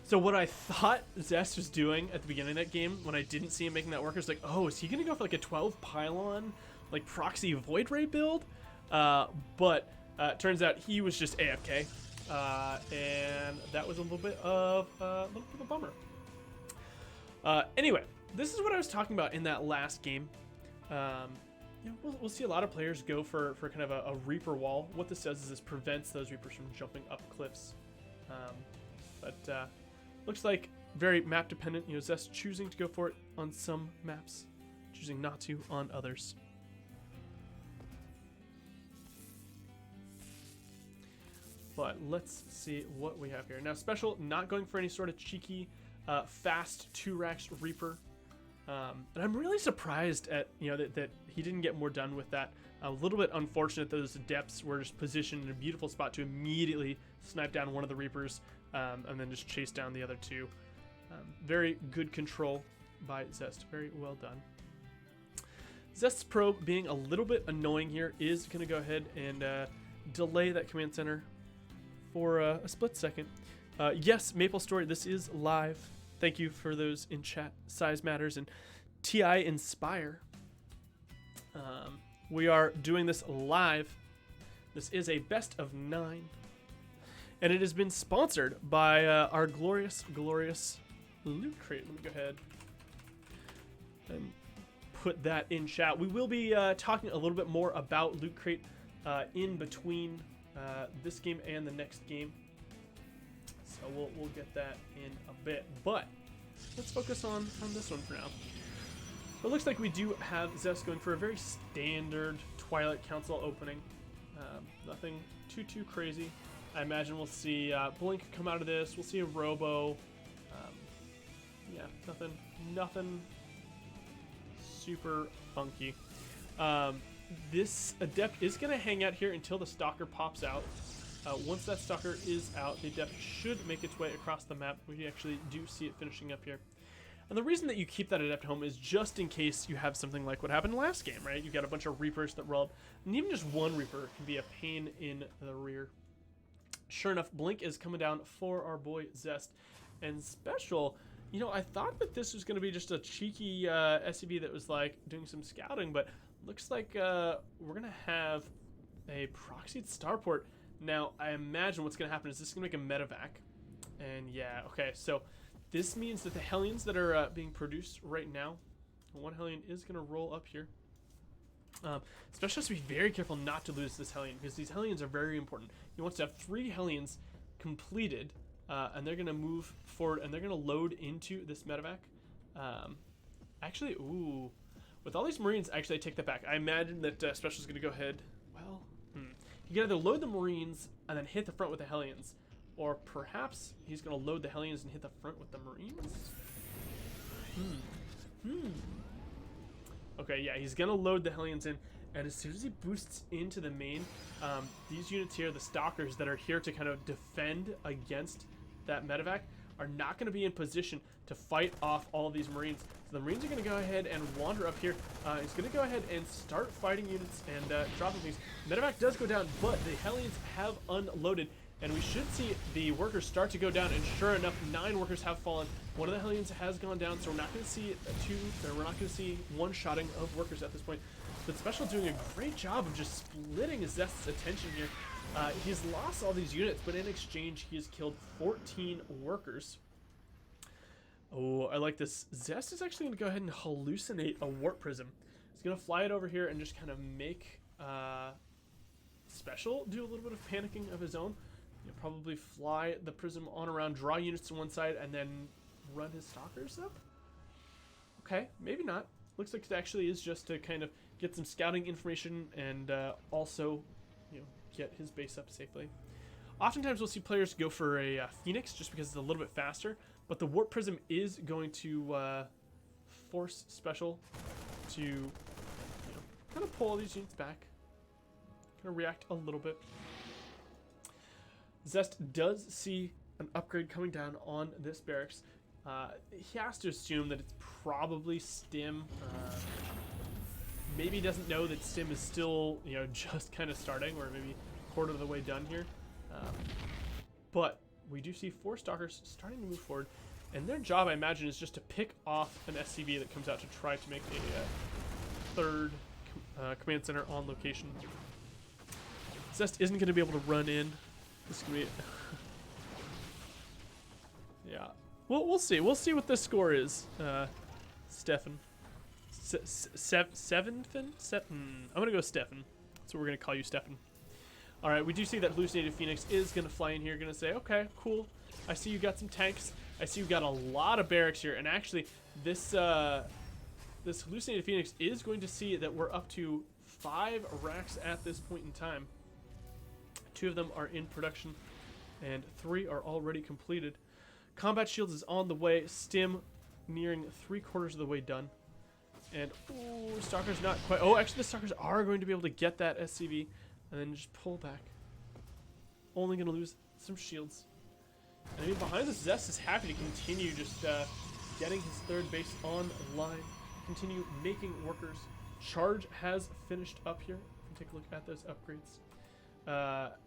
So what I thought Zest was doing at the beginning of that game, when I didn't see him making that work, I was like, oh, is he going to go for like a 12 pylon, like proxy void ray build? But turns out he was just AFK. And that was a little bit of a bummer. Anyway, this is what I was talking about in that last game. You know, we'll see a lot of players go for kind of a Reaper wall. What this does is this prevents those Reapers from jumping up cliffs. But looks like very map dependent. You know, Zest choosing to go for it on some maps, choosing not to on others. But let's see what we have here. Now, Special not going for any sort of cheeky, fast 2-racks Reaper. And I'm really surprised at, you know, that he didn't get more done with that. A little bit unfortunate that those Adepts were just positioned in a beautiful spot to immediately snipe down one of the Reapers and then just chase down the other 2. Very good control by Zest. Very well done. Zest's probe being a little bit annoying here is going to go ahead and delay that command center for a split second. Yes, Maple Story, this is live. Thank you for those in chat. Size Matters and TI Inspire. We are doing this live. This is a best of 9. And it has been sponsored by our glorious Loot Crate. Let me go ahead and put that in chat. We will be talking a little bit more about Loot Crate in between this game and the next game. So we'll get that in a bit. But let's focus on this one for now. It looks like we do have Zest going for a very standard Twilight Council opening. Nothing too crazy. I imagine we'll see Blink come out of this. We'll see a Robo. Yeah, nothing super funky. This Adept is going to hang out here until the Stalker pops out. Once that Stalker is out, the Adept should make its way across the map. We actually do see it finishing up here. And the reason that you keep that Adept home is just in case you have something like what happened last game, right? You've got a bunch of Reapers that roll up, and even just one Reaper can be a pain in the rear. Sure enough, Blink is coming down for our boy Zest. And Special, you know, I thought that this was going to be just a cheeky SCV that was like doing some scouting, but looks like we're going to have a proxied starport. Now, I imagine what's going to happen is this is going to make a medevac. And yeah, okay, so this means that the Hellions that are being produced right now, one Hellion is going to roll up here. Special has to be very careful not to lose this Hellion, because these Hellions are very important. He wants to have 3 Hellions completed, and they're going to move forward, and they're going to load into this medevac. Actually, ooh. With all these Marines, actually, I take that back. I imagine that Special's going to go ahead. Well, he can either load the Marines and then hit the front with the Hellions. Or perhaps he's going to load the Hellions and hit the front with the Marines? Okay, yeah, he's going to load the Hellions in. And as soon as he boosts into the main, these units here, the Stalkers that are here to kind of defend against that medevac, are not going to be in position to fight off all of these Marines. So the Marines are going to go ahead and wander up here. He's going to go ahead and start fighting units and dropping things. Medevac does go down, but the Hellions have unloaded. And we should see the workers start to go down, and sure enough, 9 workers have fallen. One of the Hellions has gone down, so we're not going to see we're not going to see one-shotting of workers at this point. But Special doing a great job of just splitting Zest's attention here. He's lost all these units, but in exchange, he has killed 14 workers. Oh, I like this. Zest is actually going to go ahead and hallucinate a warp prism. He's going to fly it over here and just kind of make Special do a little bit of panicking of his own. He'll probably fly the prism on around, draw units to one side, and then run his Stalkers up? Okay, maybe not. Looks like it actually is just to kind of get some scouting information and also, you know, get his base up safely. Oftentimes we'll see players go for a Phoenix just because it's a little bit faster, but the Warp Prism is going to force Special to, you know, kind of pull all these units back, kind of react a little bit. Zest does see an upgrade coming down on this barracks. He has to assume that it's probably Stim. Maybe he doesn't know that Stim is still, you know, just kind of starting, or maybe a quarter of the way done here. But we do see 4 Stalkers starting to move forward, and their job, I imagine, is just to pick off an SCV that comes out to try to make a third command center on location. Zest isn't going to be able to run in. This could be yeah. Well, we'll see. We'll see what the score is. Stefan. Sevenfin? I'm gonna go Stefan. That's what we're gonna call you, Stefan. All right. We do see that hallucinated Phoenix is gonna fly in here. Gonna say, okay, cool. I see you got some tanks. I see you got a lot of barracks here. And actually, this this hallucinated Phoenix is going to see that we're up to 5 racks at this point in time. 2 of them are in production, and 3 are already completed. Combat Shields is on the way. Stim nearing 3/4 of the way done. And, ooh, Stalker's not quite... Oh, actually, the Stalkers are going to be able to get that SCV and then just pull back. Only going to lose some shields. And I mean, behind this, Zest is happy to continue just getting his 3rd base online. Continue making workers. Charge has finished up here. Take a look at those upgrades.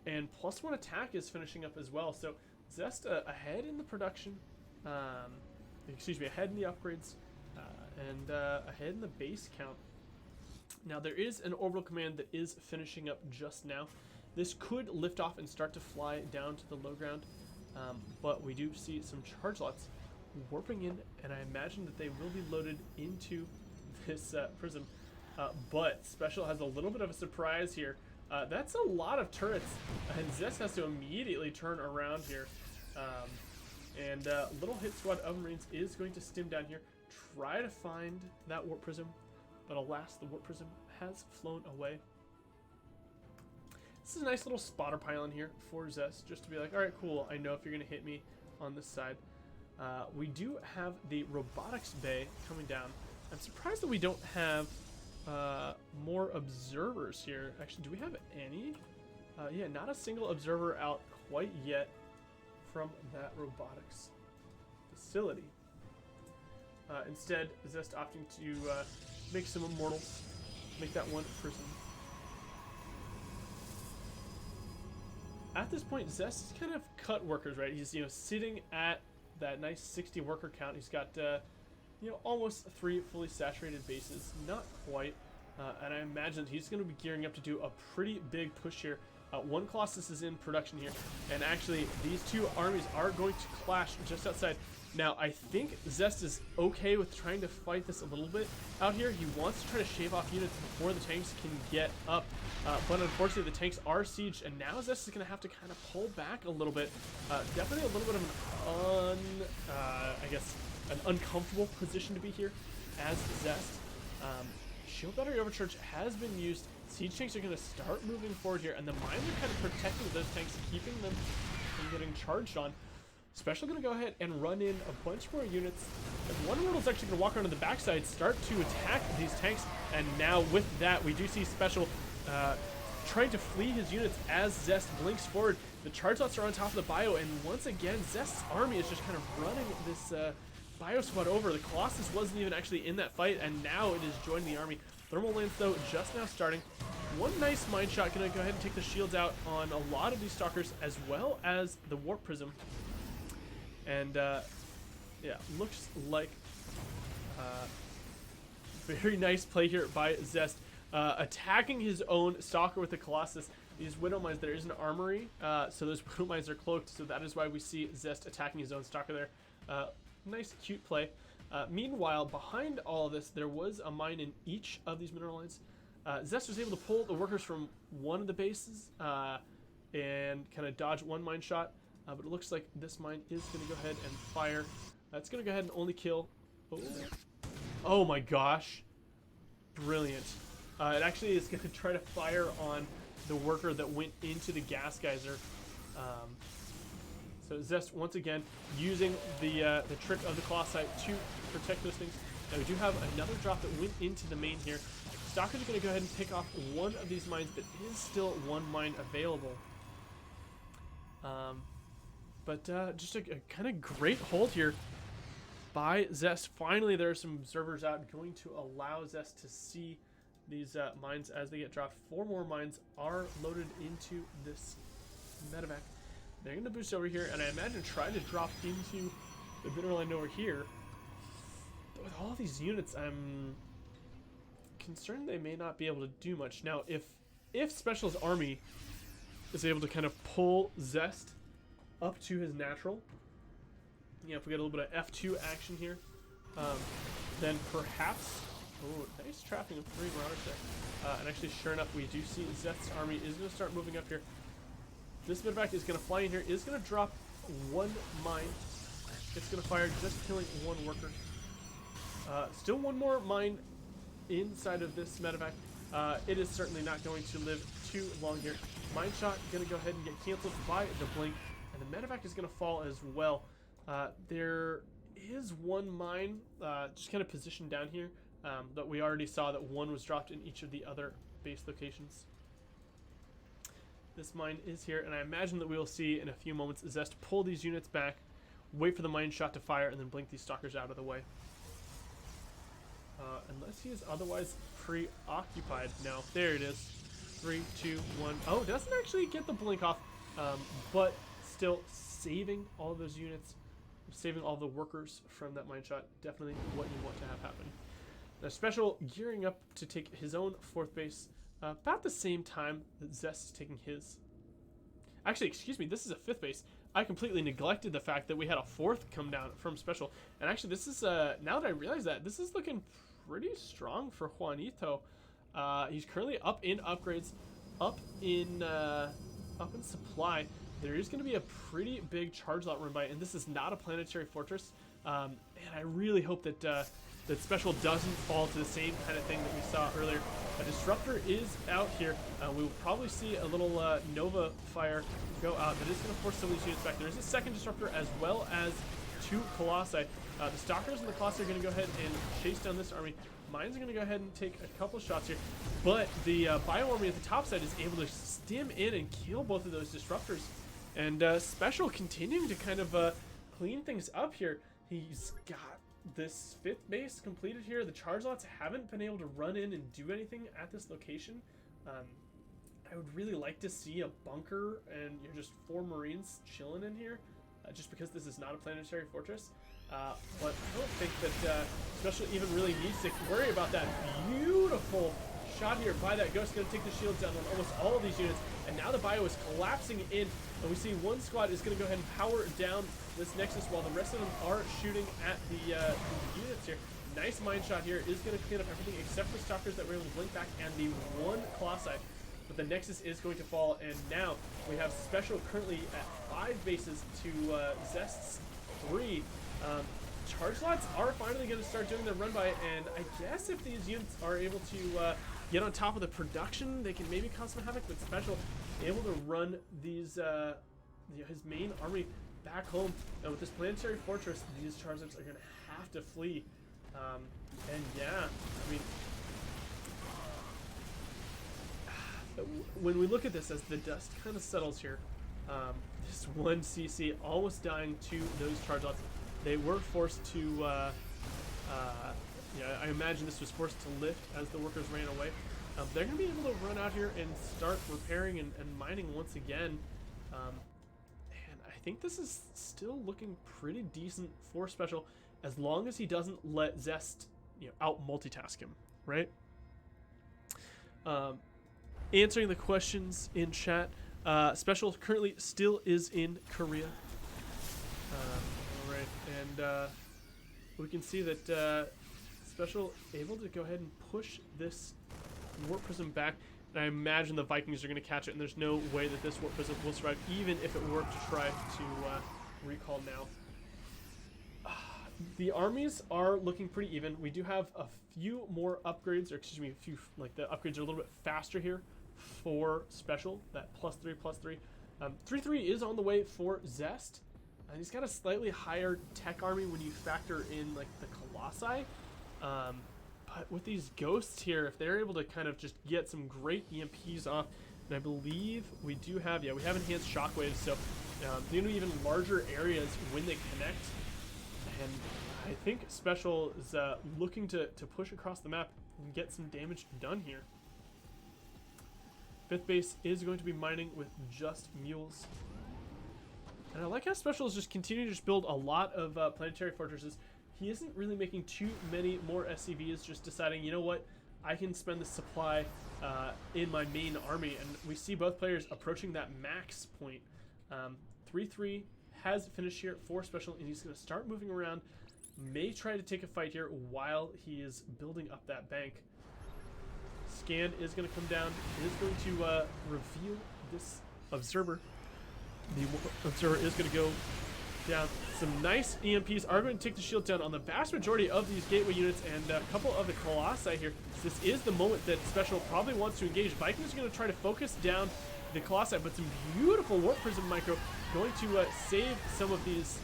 And +1 attack is finishing up as well. So Zest ahead in the production, excuse me, ahead in the upgrades, and ahead in the base count. Now there is an orbital command that is finishing up just now. This could lift off and start to fly down to the low ground, but we do see some charge lots warping in, and I imagine that they will be loaded into this prism. But Special has a little bit of a surprise here. That's a lot of turrets, and Zest has to immediately turn around here. And little hit squad of Marines is going to stim down here, try to find that Warp Prism, but alas, the Warp Prism has flown away. This is a nice little spotter pylon here for Zest, just to be like, alright, cool, I know if you're going to hit me on this side. We do have the robotics bay coming down. I'm surprised that we don't have more observers here. Actually, do we have any? Yeah, not a single observer out quite yet from that robotics facility. Instead, Zest opting to make some immortals, make that one prison. At this point, Zest is kind of cut workers, right? He's, you know, sitting at that nice 60 worker count. He's got you know, almost 3 fully saturated bases, not quite, and I imagine he's going to be gearing up to do a pretty big push here. 1 Colossus is in production here, and actually these 2 armies are going to clash just outside. Now, I think Zest is okay with trying to fight this a little bit out here. He wants to try to shave off units before the tanks can get up, but unfortunately the tanks are sieged, and now Zest is going to have to kind of pull back a little bit. Definitely a little bit of an I guess, an uncomfortable position to be here, as Zest. Shield Battery Overcharge has been used. Siege tanks are going to start moving forward here, and the mines are kind of protecting those tanks, keeping them from getting charged on. Special going to go ahead and run in a bunch more units. And one Mortal's actually going to walk around to the backside, start to attack these tanks, and now with that, we do see Special trying to flee his units as Zest blinks forward. The charge lots are on top of the bio, and once again, Zest's army is just kind of running this bio squad over. The Colossus wasn't even actually in that fight, and now it is joining the army. Thermal Lance, though, just now starting. One nice mine shot going to go ahead and take the shields out on a lot of these Stalkers, as well as the Warp Prism. And, yeah, looks like very nice play here by Zest. Attacking his own Stalker with the Colossus. These Widow Mines, there is an armory, so those Widow Mines are cloaked, so that is why we see Zest attacking his own Stalker there. Nice, cute play. Meanwhile, behind all of this, there was a mine in each of these mineral lines. Zest was able to pull the workers from one of the bases and kind of dodge one mine shot, but it looks like this mine is going to go ahead and fire. It's going to go ahead and only kill... Oh my gosh. Brilliant. It actually is going to try to fire on the worker that went into the gas geyser. So Zest, once again, using the trick of the Colossi to protect those things. Now we do have another drop that went into the main here. Stalkers are going to go ahead and pick off one of these mines. There is still one mine available. Just a kind of great hold here by Zest. Finally, there are some observers out going to allow Zest to see these mines as they get dropped. 4 more mines are loaded into this medevac. They're going to boost over here, and I imagine try to drop into the mineral line over here. But with all these units, I'm concerned they may not be able to do much. Now, if Special's army is able to kind of pull Zest up to his natural, yeah, if we get a little bit of F2 action here, then perhaps... Oh, nice trapping of 3 Marauders there. And actually, sure enough, we do see Zest's army is going to start moving up here. This medevac is going to fly in here, is going to drop 1 mine. It's going to fire, just killing 1 worker. Still 1 more mine inside of this medevac. It is certainly not going to live too long here. Mine shot going to go ahead and get canceled by the blink, and the medevac is going to fall as well. There is 1 mine just kind of positioned down here that we already saw that 1 was dropped in each of the other base locations. This mine is here, and I imagine that we will see in a few moments Zest pull these units back, wait for the mine shot to fire, and then blink these Stalkers out of the way. Unless he is otherwise preoccupied. No, there it is. 3, 2, 1. Oh, doesn't actually get the blink off, but still saving all those units, saving all the workers from that mine shot. Definitely what you want to have happen. Now, Special gearing up to take his own 4th base about the same time that Zest is taking his. Actually, excuse me, this is a 5th base. I completely neglected the fact that we had a 4th come down from Special. And actually, this is, now that I realize that, this is looking pretty strong for Juanito. He's currently up in upgrades, up in supply. There is going to be a pretty big charge lot run by, and this is not a planetary fortress. And I really hope that that Special doesn't fall to the same kind of thing that we saw earlier. A disruptor is out here. We will probably see a little Nova fire go out. That is going to force some of these units back. There is a 2nd disruptor as well as 2 Colossi. The Stalkers and the Colossi are going to go ahead and chase down this army. Mines are going to go ahead and take a couple shots here. But the Bio Army at the top side is able to stim in and kill both of those disruptors. And Special continuing to kind of clean things up here. He's got this 5th base completed here. The charge lots haven't been able to run in and do anything at this location. I would really like to see a bunker and you're just 4 Marines chilling in here, just because this is not a planetary fortress. But I don't think that Special even really needs to worry about that. Beautiful shot here by that Ghost. Going to take the shields down on almost all of these units. And now the bio is collapsing in. And we see 1 squad is going to go ahead and power down this Nexus while the rest of them are shooting at the units here. Nice mine shot here is going to clean up everything except for Stalkers that were able to blink back and the 1 Colossi. But the Nexus is going to fall, and now we have Special currently at 5 bases to Zest's 3. charge slots are finally going to start doing their run by, and I guess if these units are able to get on top of the production, they can maybe cause some havoc. But Special able to run these his main army back home, and with this planetary fortress, these charge slots are going to have to flee. And yeah, I mean, when we look at this as the dust kind of settles here, this one CC almost dying to those charge lots. They were forced to, I imagine this was forced to lift as the workers ran away. They're going to be able to run out here and start repairing and mining once again. And I think this is still looking pretty decent for Special, as long as he doesn't let ZEST, out multitask him, right? Answering the questions in chat, Special currently still is in Korea. All right, and we can see that Special able to go ahead and push this Warp Prism back, and I imagine the Vikings are going to catch it, and there's no way that this Warp Prism will survive, even if it were to try to recall now. The armies are looking pretty even. We do have a few more upgrades, or excuse me, the upgrades are a little bit faster here for Special, that +3, +3. 3-3 is on the way for ZEST, and he's got a slightly higher tech army when you factor in like the Colossi. But with these ghosts here, if they're able to kind of just get some great EMPs off, and I believe we do have, we have enhanced shockwaves, so they're going to be even larger areas when they connect. And I think Special is looking to push across the map and get some damage done here. 5th base is going to be mining with just mules. And I like how Special is just continuing to just build a lot of planetary fortresses. He isn't really making too many more SCVs, just deciding, you know what, I can spend the supply in my main army. And we see both players approaching that max point. 3-3 has finished here for Special, and he's going to start moving around. May try to take a fight here while he is building up that bank. Scan is going to come down. It is going to reveal this observer. The observer is going to go down. Some nice EMPs are going to take the shield down on the vast majority of these gateway units, and a couple of the Colossi here. This is the moment that Special probably wants to engage. Vikings are going to try to focus down the Colossi, but some beautiful Warp Prism micro going to save some of these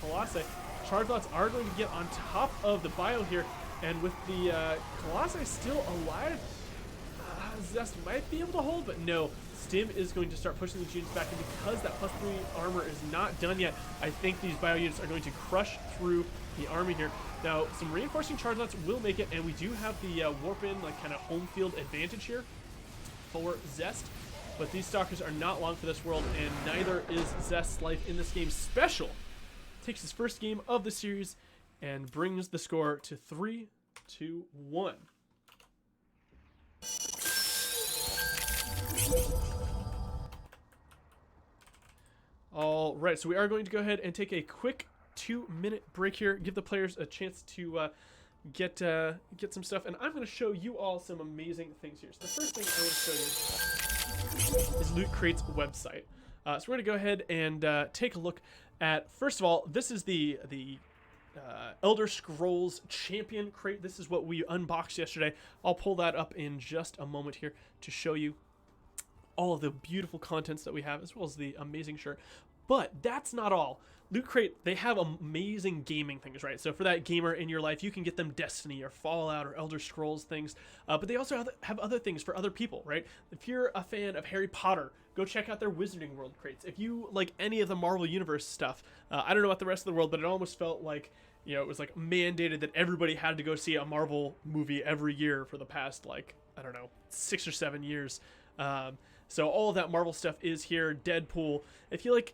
Colossi. Charge lots are going to get on top of the bio here, and with the Colossi still alive, ZEST might be able to hold, but no. Stim is going to start pushing the units back, and because that +3 armor is not done yet, I think these bio units are going to crush through the army here. Now, some reinforcing charge lots will make it, and we do have the warp in, like, kind of home field advantage here for ZEST. But these stalkers are not long for this world, and neither is ZEST's life in this game. Special takes his first game of the series and brings the score to 3-1. All right, so we are going to go ahead and take a quick 2-minute break here, give the players a chance to get some stuff, and I'm going to show you all some amazing things here. So the first thing I want to show you is Loot Crate's website. So we're going to go ahead and take a look at, first of all, this is the Elder Scrolls Champion Crate. This is what we unboxed yesterday. I'll pull that up in just a moment here to show you all of the beautiful contents that we have, as well as the amazing shirt. But that's not all. Loot Crate, they have amazing gaming things, right? So for that gamer in your life, you can get them Destiny or Fallout or Elder Scrolls things. But they also have other things for other people, right? If you're a fan of Harry Potter, go check out their Wizarding World crates. If you like any of the Marvel Universe stuff, I don't know about the rest of the world, but it almost felt like, it was like mandated that everybody had to go see a Marvel movie every year for the past, like, I don't know, 6 or 7 years. So all of that Marvel stuff is here. Deadpool. If you like,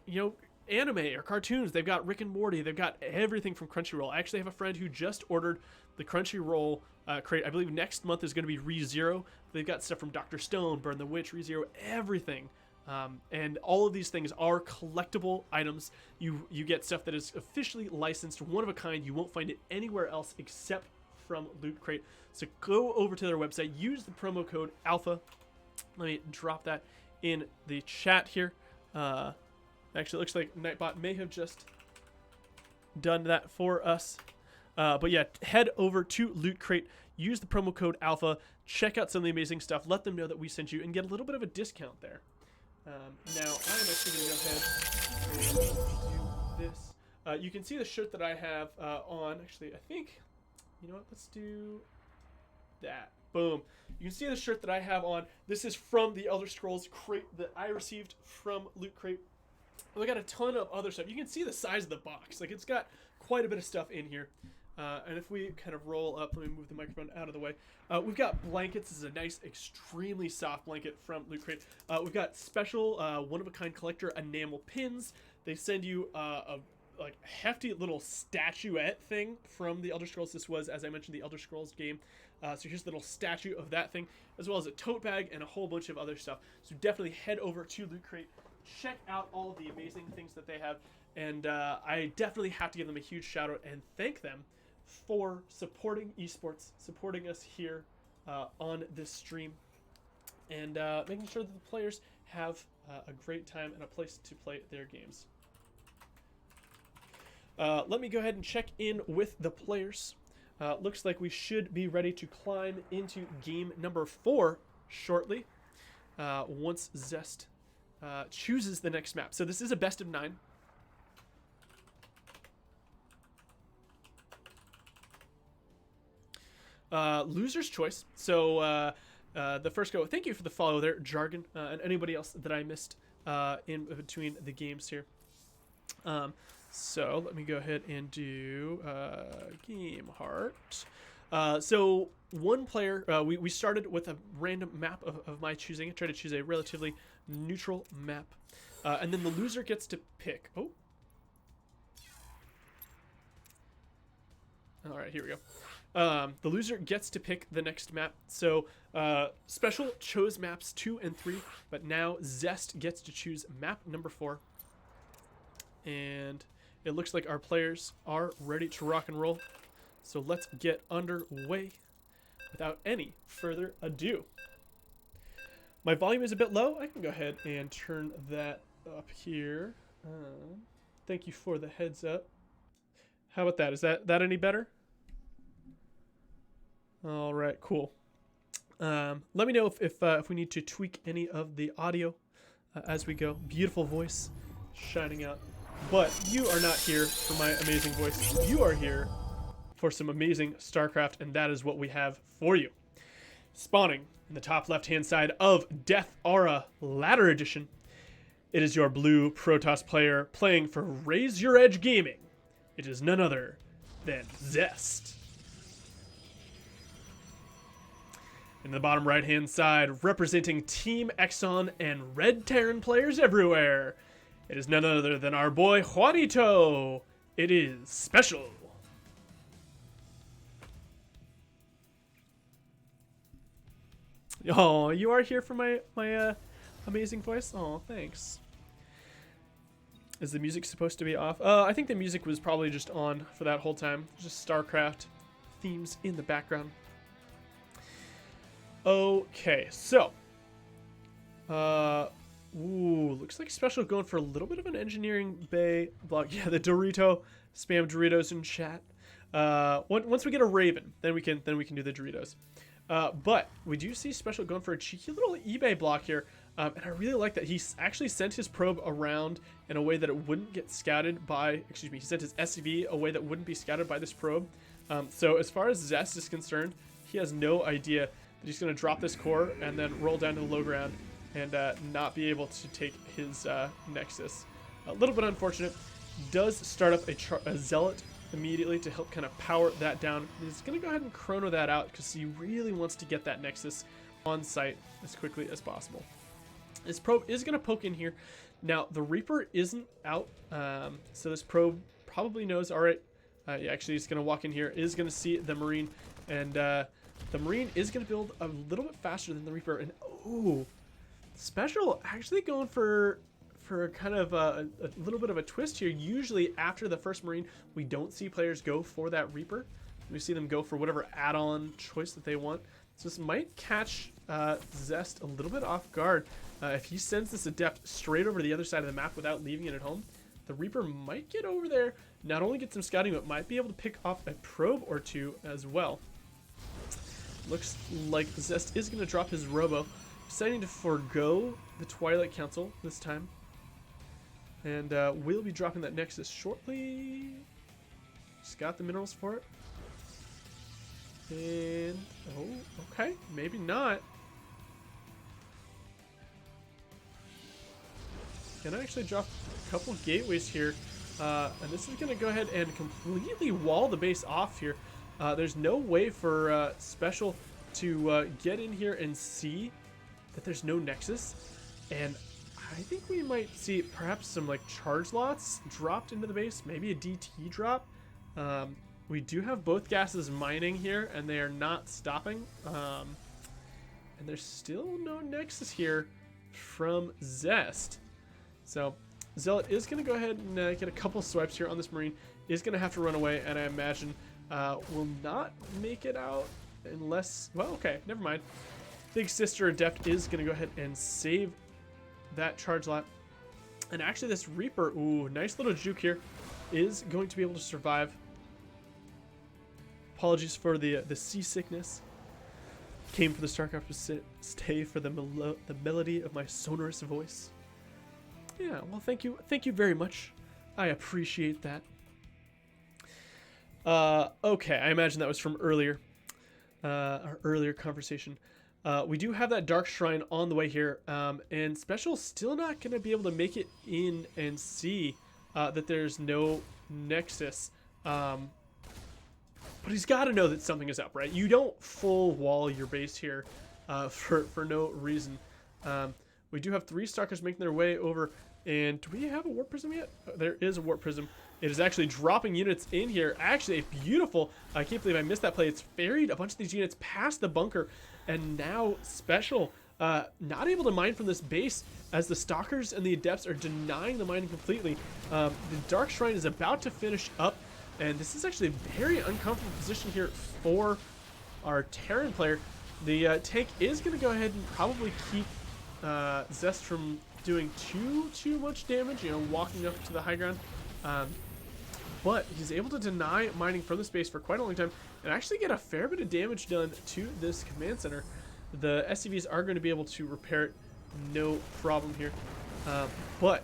anime or cartoons, they've got Rick and Morty. They've got everything from Crunchyroll. I actually have a friend who just ordered the Crunchyroll crate. I believe next month is going to be ReZero. They've got stuff from Dr. Stone, Burn the Witch, ReZero, everything. And all of these things are collectible items. You get stuff that is officially licensed, one of a kind. You won't find it anywhere else except from Loot Crate. So go over to their website, use the promo code ALPHA. Let me drop that in the chat here. Actually, it looks like Nightbot may have just done that for us. But yeah, head over to Loot Crate, use the promo code Alpha, check out some of the amazing stuff, let them know that we sent you, and get a little bit of a discount there. Now, I am actually going to go ahead and do this. You can see the shirt that I have on. Actually, I think, you know what, let's do that. Boom. You can see the shirt that I have on. This is from the Elder Scrolls crate that I received from Loot Crate. We got a ton of other stuff. You can see the size of the box. Like, it's got quite a bit of stuff in here. And if we kind of roll up, let me move the microphone out of the way. We've got blankets. This is a nice, extremely soft blanket from Loot Crate. We've got special one-of-a-kind collector enamel pins. They send you a like hefty little statuette thing from the Elder Scrolls. This was, as I mentioned, the Elder Scrolls game. So here's the little statue of that thing, as well as a tote bag and a whole bunch of other stuff. So definitely head over to Loot Crate, check out all of the amazing things that they have, and I definitely have to give them a huge shout out and thank them for supporting esports, supporting us here on this stream, and making sure that the players have a great time and a place to play their games. Let me go ahead and check in with the players. Looks like we should be ready to climb into game number 4 shortly, once ZEST chooses the next map. So this is a best of 9. Loser's choice. So the first go, thank you for the follow there, Jargon, and anybody else that I missed in between the games here. So let me go ahead and do game heart. So one player, we started with a random map of my choosing. I tried to choose a relatively neutral map. And then the loser gets to pick. Oh. All right, here we go. The loser gets to pick the next map. So Special chose maps 2 and 3, but now ZEST gets to choose map number 4. And it looks like our players are ready to rock and roll. So let's get underway without any further ado. My volume is a bit low. I can go ahead and turn that up here. Thank you for the heads up. How about that? Is that any better? All right, cool. Let me know if we need to tweak any of the audio as we go. Beautiful voice shining out. But you are not here for my amazing voice. You are here for some amazing StarCraft, and that is what we have for you. Spawning in the top left-hand side of Death Aura Ladder Edition, it is your blue Protoss player playing for Raise Your Edge Gaming. It is none other than ZEST. In the bottom right-hand side, representing Team Exxon and Red Terran players everywhere, it is none other than our boy Juanito. It is Special. Oh, you are here for my amazing voice? Oh, thanks. Is the music supposed to be off? I think the music was probably just on for that whole time. Just StarCraft themes in the background. Okay, so. Ooh, looks like Special going for a little bit of an engineering bay block. Yeah, the Dorito. Spam Doritos in chat. Once we get a Raven, then we can do the Doritos. But we do see Special going for a cheeky little eBay block here. And I really like that he actually sent his probe around in a way that it wouldn't get scouted by, excuse me, he sent his SCV a way that wouldn't be scouted by this probe. So as far as ZEST is concerned, he has no idea that he's going to drop this core and then roll down to the low ground and not be able to take his Nexus. A little bit unfortunate. Does start up a Zealot immediately to help kind of power that down. He's going to go ahead and chrono that out because he really wants to get that Nexus on site as quickly as possible. This probe is going to poke in here. Now, the Reaper isn't out, so this probe probably knows, all right, yeah, actually he's going to walk in here, is going to see the Marine, and the Marine is going to build a little bit faster than the Reaper, and ooh, Special actually going for kind of a little bit of a twist here. Usually after the first Marine, we don't see players go for that Reaper. We see them go for whatever add-on choice that they want. So this might catch ZEST a little bit off guard. If he sends this Adept straight over to the other side of the map without leaving it at home, the Reaper might get over there not only get some scouting, but might be able to pick off a probe or two as well. Looks like Zest is going to drop his Robo, deciding to forego the Twilight Council this time. And we'll be dropping that Nexus shortly. Just got the minerals for it. And, oh, okay, maybe not. Can I actually drop a couple gateways here? And this is going to go ahead and completely wall the base off here. There's no way for Special to get in here and see that there's no Nexus. And I think we might see perhaps some like charge lots dropped into the base, maybe a DT drop. We do have both gases mining here, and they are not stopping. And there's still no Nexus here from Zest. So Zealot is going to go ahead and get a couple swipes here on this Marine. Is going to have to run away, and I imagine will not make it out unless... Well, okay, never mind. Big Sister Adept is going to go ahead and save that charge lot. And actually this Reaper, ooh, nice little juke here, is going to be able to survive. Apologies for the seasickness. Came for the StarCraft to stay for the melody of my sonorous voice. Yeah, well, thank you very much. I appreciate that. Okay, I imagine that was from earlier, our earlier conversation. We do have that Dark Shrine on the way here, and Special's still not going to be able to make it in and see that there's no Nexus. But he's got to know that something is up, right? You don't full wall your base here for no reason. We do have 3 Stalkers making their way over. And do we have a Warp Prism yet? There is a Warp Prism. It is actually dropping units in here. Actually, a beautiful... I can't believe I missed that play. It's ferried a bunch of these units past the bunker. And now Special not able to mine from this base as the Stalkers and the Adepts are denying the mining completely. The Dark Shrine is about to finish up. And this is actually a very uncomfortable position here for our Terran player. The tank is going to go ahead and probably keep Zest from doing too much damage, you know, walking up to the high ground. But he's able to deny mining from the space for quite a long time and actually get a fair bit of damage done to this command center. The SCVs are going to be able to repair it, no problem here. But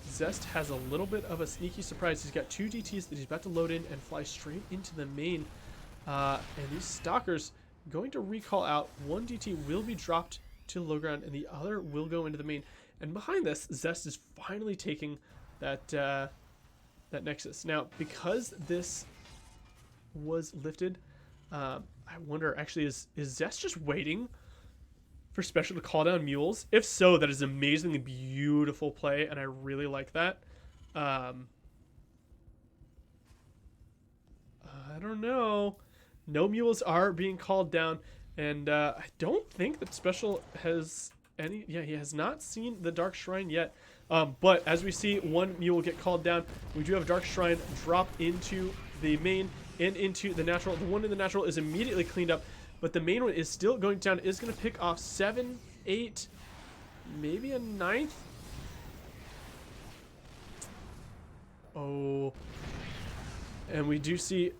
Zest has a little bit of a sneaky surprise. He's got 2 DTs that he's about to load in and fly straight into the main. And these Stalkers going to recall out. 1 DT will be dropped to low ground and the other will go into the main. And behind this, Zest is finally taking that that Nexus. Now, because this was lifted, I wonder, actually, is Zest just waiting for Special to call down mules? If so, that is an amazingly beautiful play, and I really like that. I don't know. No mules are being called down, and I don't think that Special has... Yeah, he has not seen the Dark Shrine yet. But as we see, 1 mule get called down. We do have Dark Shrine drop into the main and into the natural. The one in the natural is immediately cleaned up, but the main one is still going down. Is going to pick off 7, 8, maybe a 9th. Oh. And we do see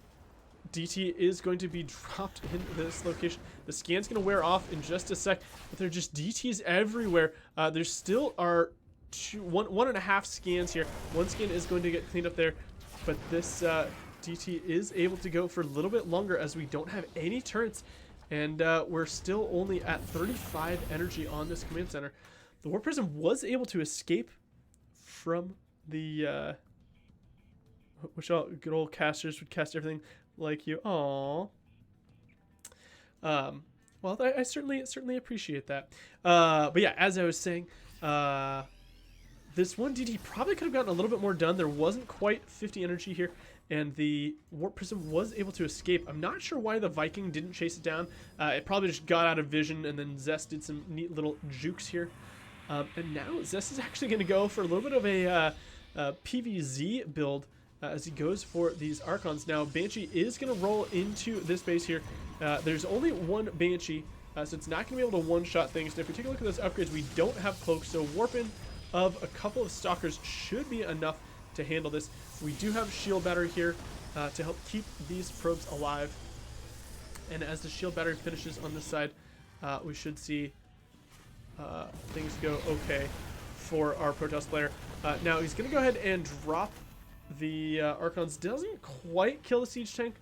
DT is going to be dropped in this location. The scan's going to wear off in just a sec, but there are just DTs everywhere. There still are 1.5 scans here. 1 scan is going to get cleaned up there, but this DT is able to go for a little bit longer as we don't have any turrets, and we're still only at 35 energy on this command center. The Warp Prism was able to escape from the... wish all good old casters would cast everything like you. Aww. Well, I certainly appreciate that. But yeah, as I was saying, this 1 DT probably could have gotten a little bit more done. There wasn't quite 50 energy here, and the Warp Prism was able to escape. I'm not sure why the Viking didn't chase it down. It probably just got out of vision, and then Zest did some neat little jukes here. And now Zest is actually going to go for a little bit of a PVZ build as he goes for these Archons. Now, Banshee is going to roll into this base here. There's only 1 Banshee, so it's not going to be able to one-shot things. And if we take a look at those upgrades, we don't have Cloaks, so Warping of a couple of Stalkers should be enough to handle this. We do have shield battery here to help keep these probes alive. And as the shield battery finishes on this side, we should see things go okay for our Protoss player. Now he's going to go ahead and drop the Archons. Doesn't quite kill the siege tank,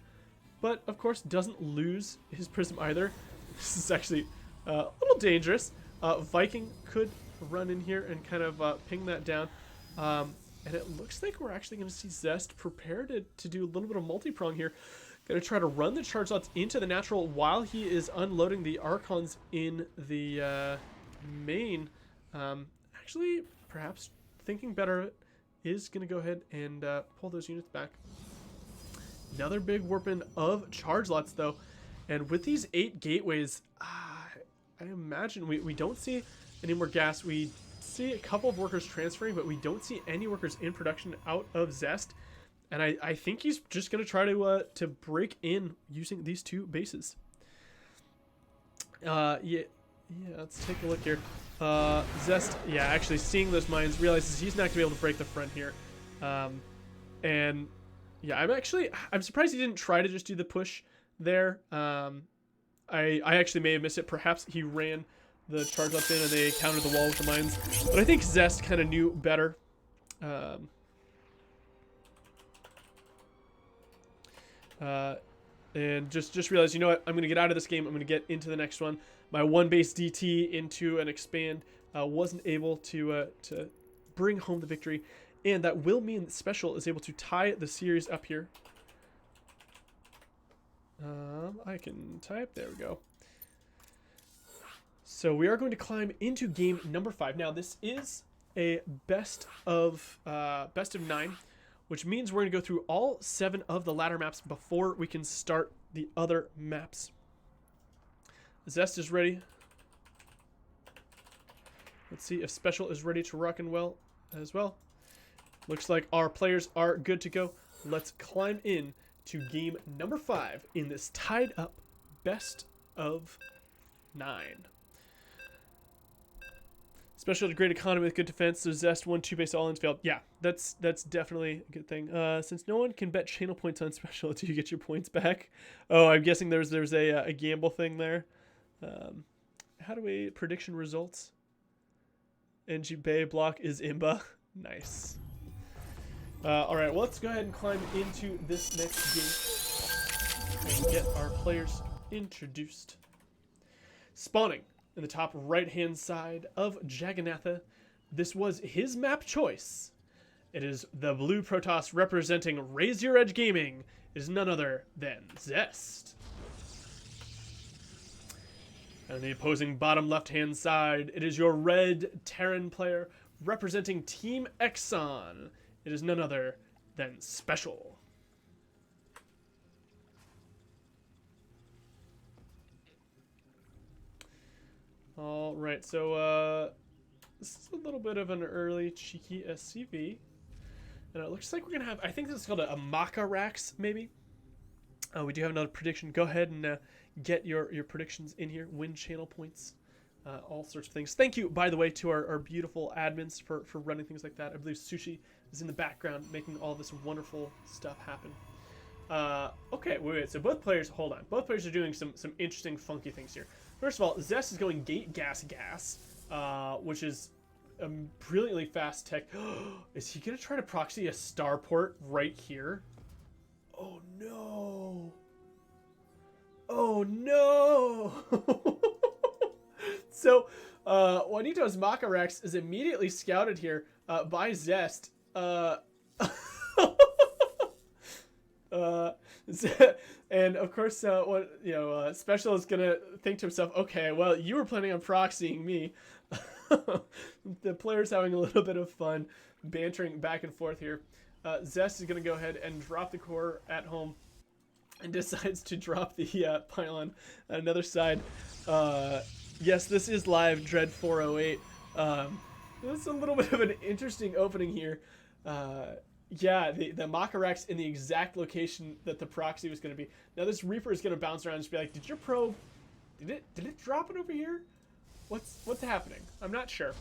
but of course doesn't lose his prism either. This is actually a little dangerous. Viking could run in here and kind of ping that down. And it looks like we're actually going to see ZEST prepare to do a little bit of multi-prong here. Going to try to run the charge lots into the natural while he is unloading the Archons in the main. Actually, perhaps thinking better of it, is going to go ahead and pull those units back. Another big warping of charge lots, though. And with these 8 gateways, I imagine we don't see any more gas. We see a couple of workers transferring, but we don't see any workers in production out of ZEST. And I think he's just going to try to break in using these 2 bases. Yeah, let's take a look here. ZEST, yeah, actually seeing those mines, realizes he's not going to be able to break the front here. And yeah, I'm surprised he didn't try to just do the push there. I actually may have missed it. Perhaps he ran the charge up in and they countered the wall with the mines. But I think ZEST kind of knew better. And just realized, you know what, I'm going to get out of this game. I'm going to get into the next one. My 1 base DT into an expand wasn't able to bring home the victory. And that will mean that Special is able to tie the series up here. I can type. There we go. So we are going to climb into game number 5. Now this is a best of 9, which means we're going to go through all 7 of the ladder maps before we can start the other maps. ZEST is ready. Let's see if Special is ready to rock and well as well. Looks like our players are good to go. Let's climb in to game number 5 in this tied up best of 9. Special had a great economy with good defense, so ZEST won 2 base all-ins failed. Yeah, that's definitely a good thing. Since no one can bet channel points on Special, do you get your points back? Oh, I'm guessing there's a gamble thing there. How do we prediction results? NG Bay block is Imba. Nice. All right, well, let's go ahead and climb into this next game and get our players introduced. Spawning in the top right-hand side of Jagannatha, this was his map choice. It is the blue Protoss representing Raise Your Edge Gaming. It is none other than ZEST. On the opposing bottom left-hand side, it is your red Terran player representing Team Exxon. It is none other than Special. All right, so this is a little bit of an early cheeky SCV. And it looks like we're going to have, I think this is called a Makarax, maybe. We do have another prediction. Go ahead and get your predictions in here. Win channel points. All sorts of things. Thank you, by the way, to our beautiful admins for running things like that. I believe Sushi is in the background making all this wonderful stuff happen. Okay, wait. So both players, hold on. Both players are doing some interesting, funky things here. First of all, ZEST is going gate gas, which is a brilliantly fast tech. Is he going to try to proxy a starport right here? Oh, no. Oh, no. So, Juanito's Makarax is immediately scouted here by ZEST. And of course, Special is gonna think to himself, okay, well, you were planning on proxying me. The player's having a little bit of fun bantering back and forth here. ZEST is gonna go ahead and drop the core at home and decides to drop the pylon at another side. Yes, this is live, Dread 408. This is a little bit of an interesting opening here. Yeah, the Makarax in the exact location that the proxy was going to be. Now this Reaper is going to bounce around and just be like, did your probe, did it drop it over here? What's happening? I'm not sure.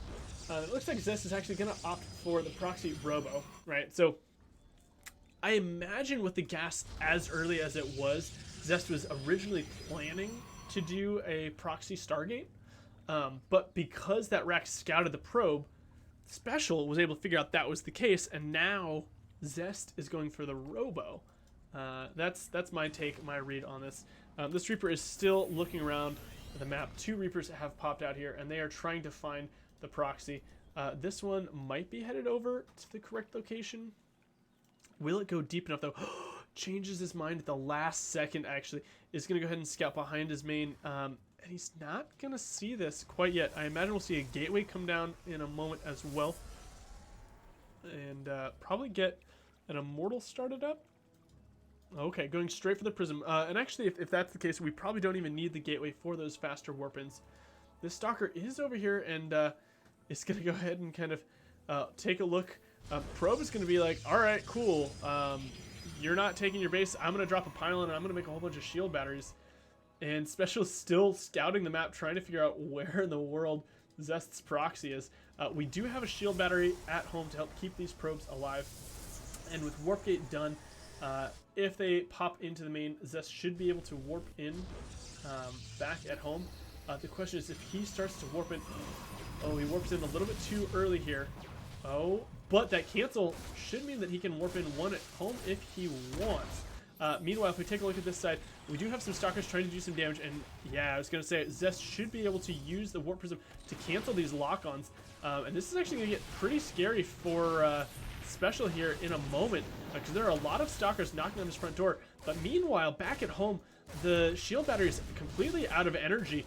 It looks like ZEST is actually going to opt for the proxy robo, right? So I imagine with the gas as early as it was, Zest was originally planning to do a proxy Stargate, but because that rack scouted the probe, Special was able to figure out that was the case, and now Zest is going for the Robo. That's my take, my read on this. This Reaper is still looking around the map. 2 Reapers have popped out here, and they are trying to find the proxy. This one might be headed over to the correct location. Will it go deep enough, though? Changes his mind at the last second, actually. Is going to go ahead and scout behind his main. And he's not going to see this quite yet. I imagine we'll see a gateway come down in a moment as well. And probably get an Immortal started up. Okay, going straight for the Prism. And actually, if that's the case, we probably don't even need the gateway for those faster warp-ins. This Stalker is over here, and is going to go ahead and kind of take a look. Probe is going to be like, all right, cool. You're not taking your base. I'm going to drop a pylon, and I'm going to make a whole bunch of shield batteries. And Special is still scouting the map, trying to figure out where in the world Zest's proxy is. We do have a shield battery at home to help keep these probes alive. And with Warp Gate done, if they pop into the main, Zest should be able to warp in back at home. The question is if he starts to warp in. Oh, he warps in a little bit too early here. Oh, but that cancel should mean that he can warp in one at home if he wants. Meanwhile, if we take a look at this side, we do have some Stalkers trying to do some damage, and yeah, I was going to say, Zest should be able to use the Warp Prism to cancel these lock-ons, and this is actually going to get pretty scary for Special here in a moment, because there are a lot of Stalkers knocking on his front door, but meanwhile, back at home, the shield battery is completely out of energy,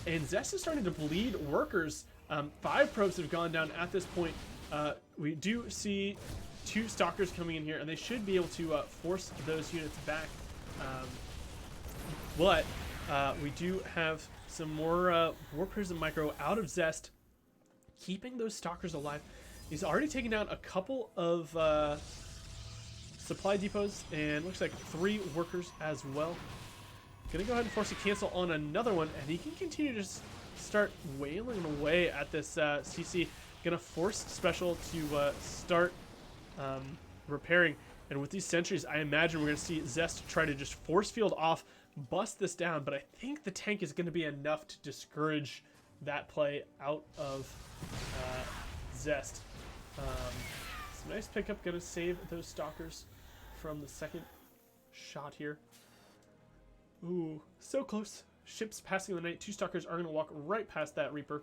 and Zest is starting to bleed workers. 5 probes have gone down at this point. We do see 2 Stalkers coming in here, and they should be able to force those units back. But we do have some more Warp Prism Micro out of Zest, keeping those Stalkers alive. He's already taken down a couple of supply depots, and looks like 3 workers as well. Gonna go ahead and force a cancel on another one, and he can continue to just start wailing away at this CC. Gonna force Special to start repairing, and with these sentries, I imagine we're gonna see Zest try to just force field off, bust this down, but I think the tank is gonna be enough to discourage that play out of Zest. Some nice pickup, gonna save those Stalkers from the second shot here. Ooh, so close. Ships passing the night. 2 Stalkers are gonna walk right past that Reaper.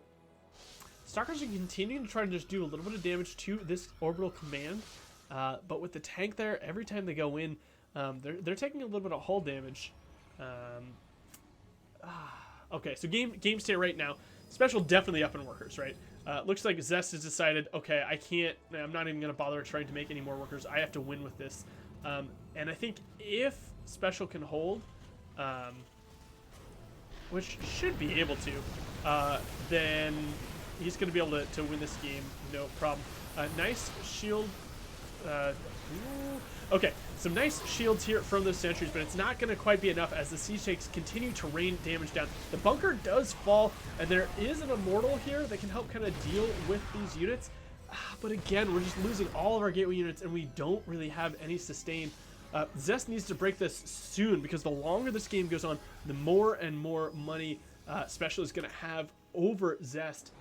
Stalkers are continuing to try to just do a little bit of damage to this orbital command, but with the tank there, every time they go in, they're taking a little bit of hull damage. Okay, so game state right now. Special definitely up in workers, right? Looks like Zest has decided, okay, I'm not even going to bother trying to make any more workers. I have to win with this. And I think if Special can hold, which should be able to, then he's going to be able to win this game, no problem. Nice shield. Okay, some nice shields here from those sentries, but it's not going to quite be enough as the siege tanks continue to rain damage down. The bunker does fall, and there is an Immortal here that can help kind of deal with these units. But again, we're just losing all of our gateway units, and we don't really have any sustain. Zest needs to break this soon, because the longer this game goes on, the more and more money Special is going to have over Zest.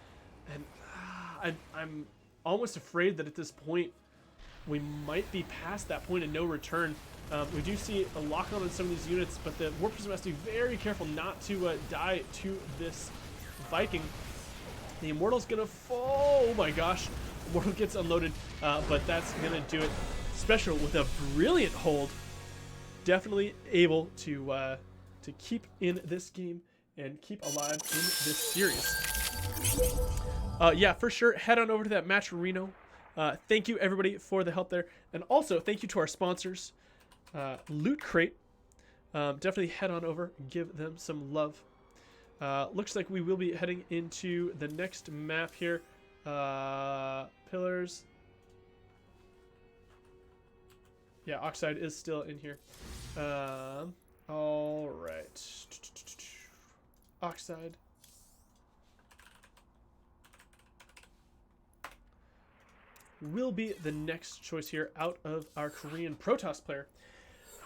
And I'm almost afraid that at this point, we might be past that point of no return. We do see a lock-on on some of these units, but the Warp Prism has to be very careful not to die to this Viking. The Immortal's gonna fall. Oh my gosh. Immortal gets unloaded, but that's gonna do it. Special with a brilliant hold. Definitely able to keep in this game and keep alive in this series. Yeah, for sure. Head on over to that match Reno. Thank you everybody for the help there, and also thank you to our sponsors, Loot Crate. Definitely head on over, give them some love. Looks like we will be heading into the next map here. Pillars. Yeah, Oxide is still in here. All right. Oxide. will be the next choice here out of our Korean Protoss player.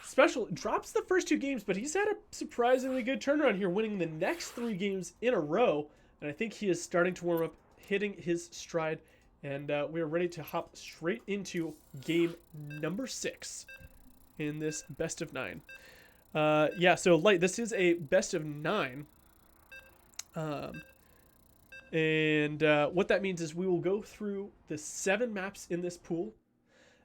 Special drops the first 2 games, but he's had a surprisingly good turnaround here, winning the next 3 games in a row. And I think he is starting to warm up, hitting his stride. And we are ready to hop straight into game number 6 in this best of 9. Yeah, so Light, this is a best of 9. And what that means is we will go through the 7 maps in this pool.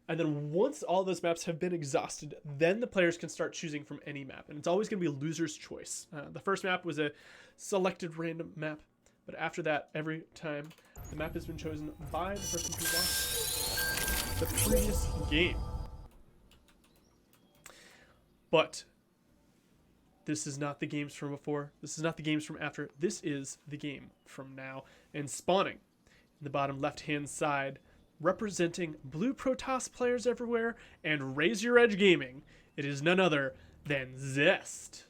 And then once all those maps have been exhausted, then the players can start choosing from any map. And it's always going to be a loser's choice. The first map was a selected random map. But after that, every time the map has been chosen by the person who lost the previous game. But this is not the games from before. This is not the games from after. This is the game from now. And spawning in the bottom left-hand side, representing blue Protoss players everywhere and Raise Your Edge Gaming, it is none other than ZEST.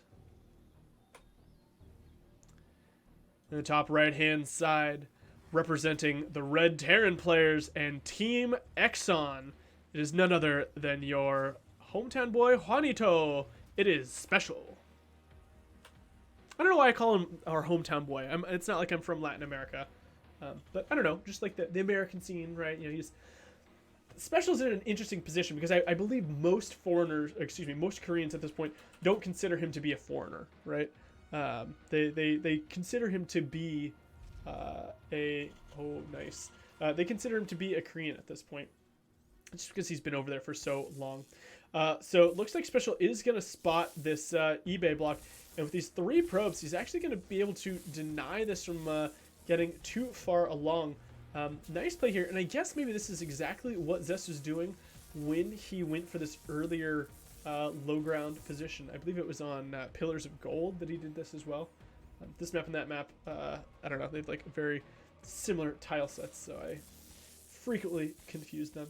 In the top right-hand side, representing the Red Terran players and Team Exxon, it is none other than your hometown boy, Juanito. It is Special. I don't know why I call him our hometown boy. It's not like I'm from Latin America. But I don't know, just like the American scene, right? You know, Special's in an interesting position because I believe most most Koreans at this point don't consider him to be a foreigner, right? They consider him to be they consider him to be a Korean at this point, just because he's been over there for so long. So it looks like Special is going to spot this eBay block, and with these 3 probes, he's actually going to be able to deny this from getting too far along. Nice play here, and I guess maybe this is exactly what ZEST was doing when he went for this earlier low ground position. I believe it was on Pillars of Gold that he did this as well. This map and that map, I don't know, they have like very similar tile sets, so I frequently confuse them.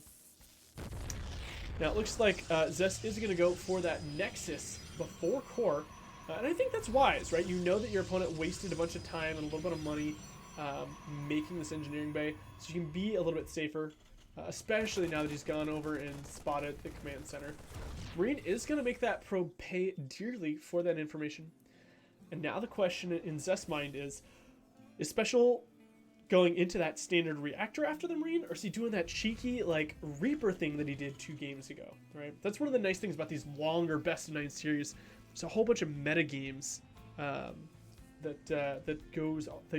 Now it looks like ZEST is going to go for that Nexus before Core, and I think that's wise, right? You know that your opponent wasted a bunch of time and a little bit of money making this engineering bay, so you can be a little bit safer, especially now that he's gone over and spotted the command center. Marine is going to make that probe pay dearly for that information. And now the question in ZEST's mind is Special going into that standard reactor after the Marine, or is he doing that cheeky like Reaper thing that he did 2 games ago, right? That's one of the nice things about these longer best of 9 series. There's a whole bunch of meta games that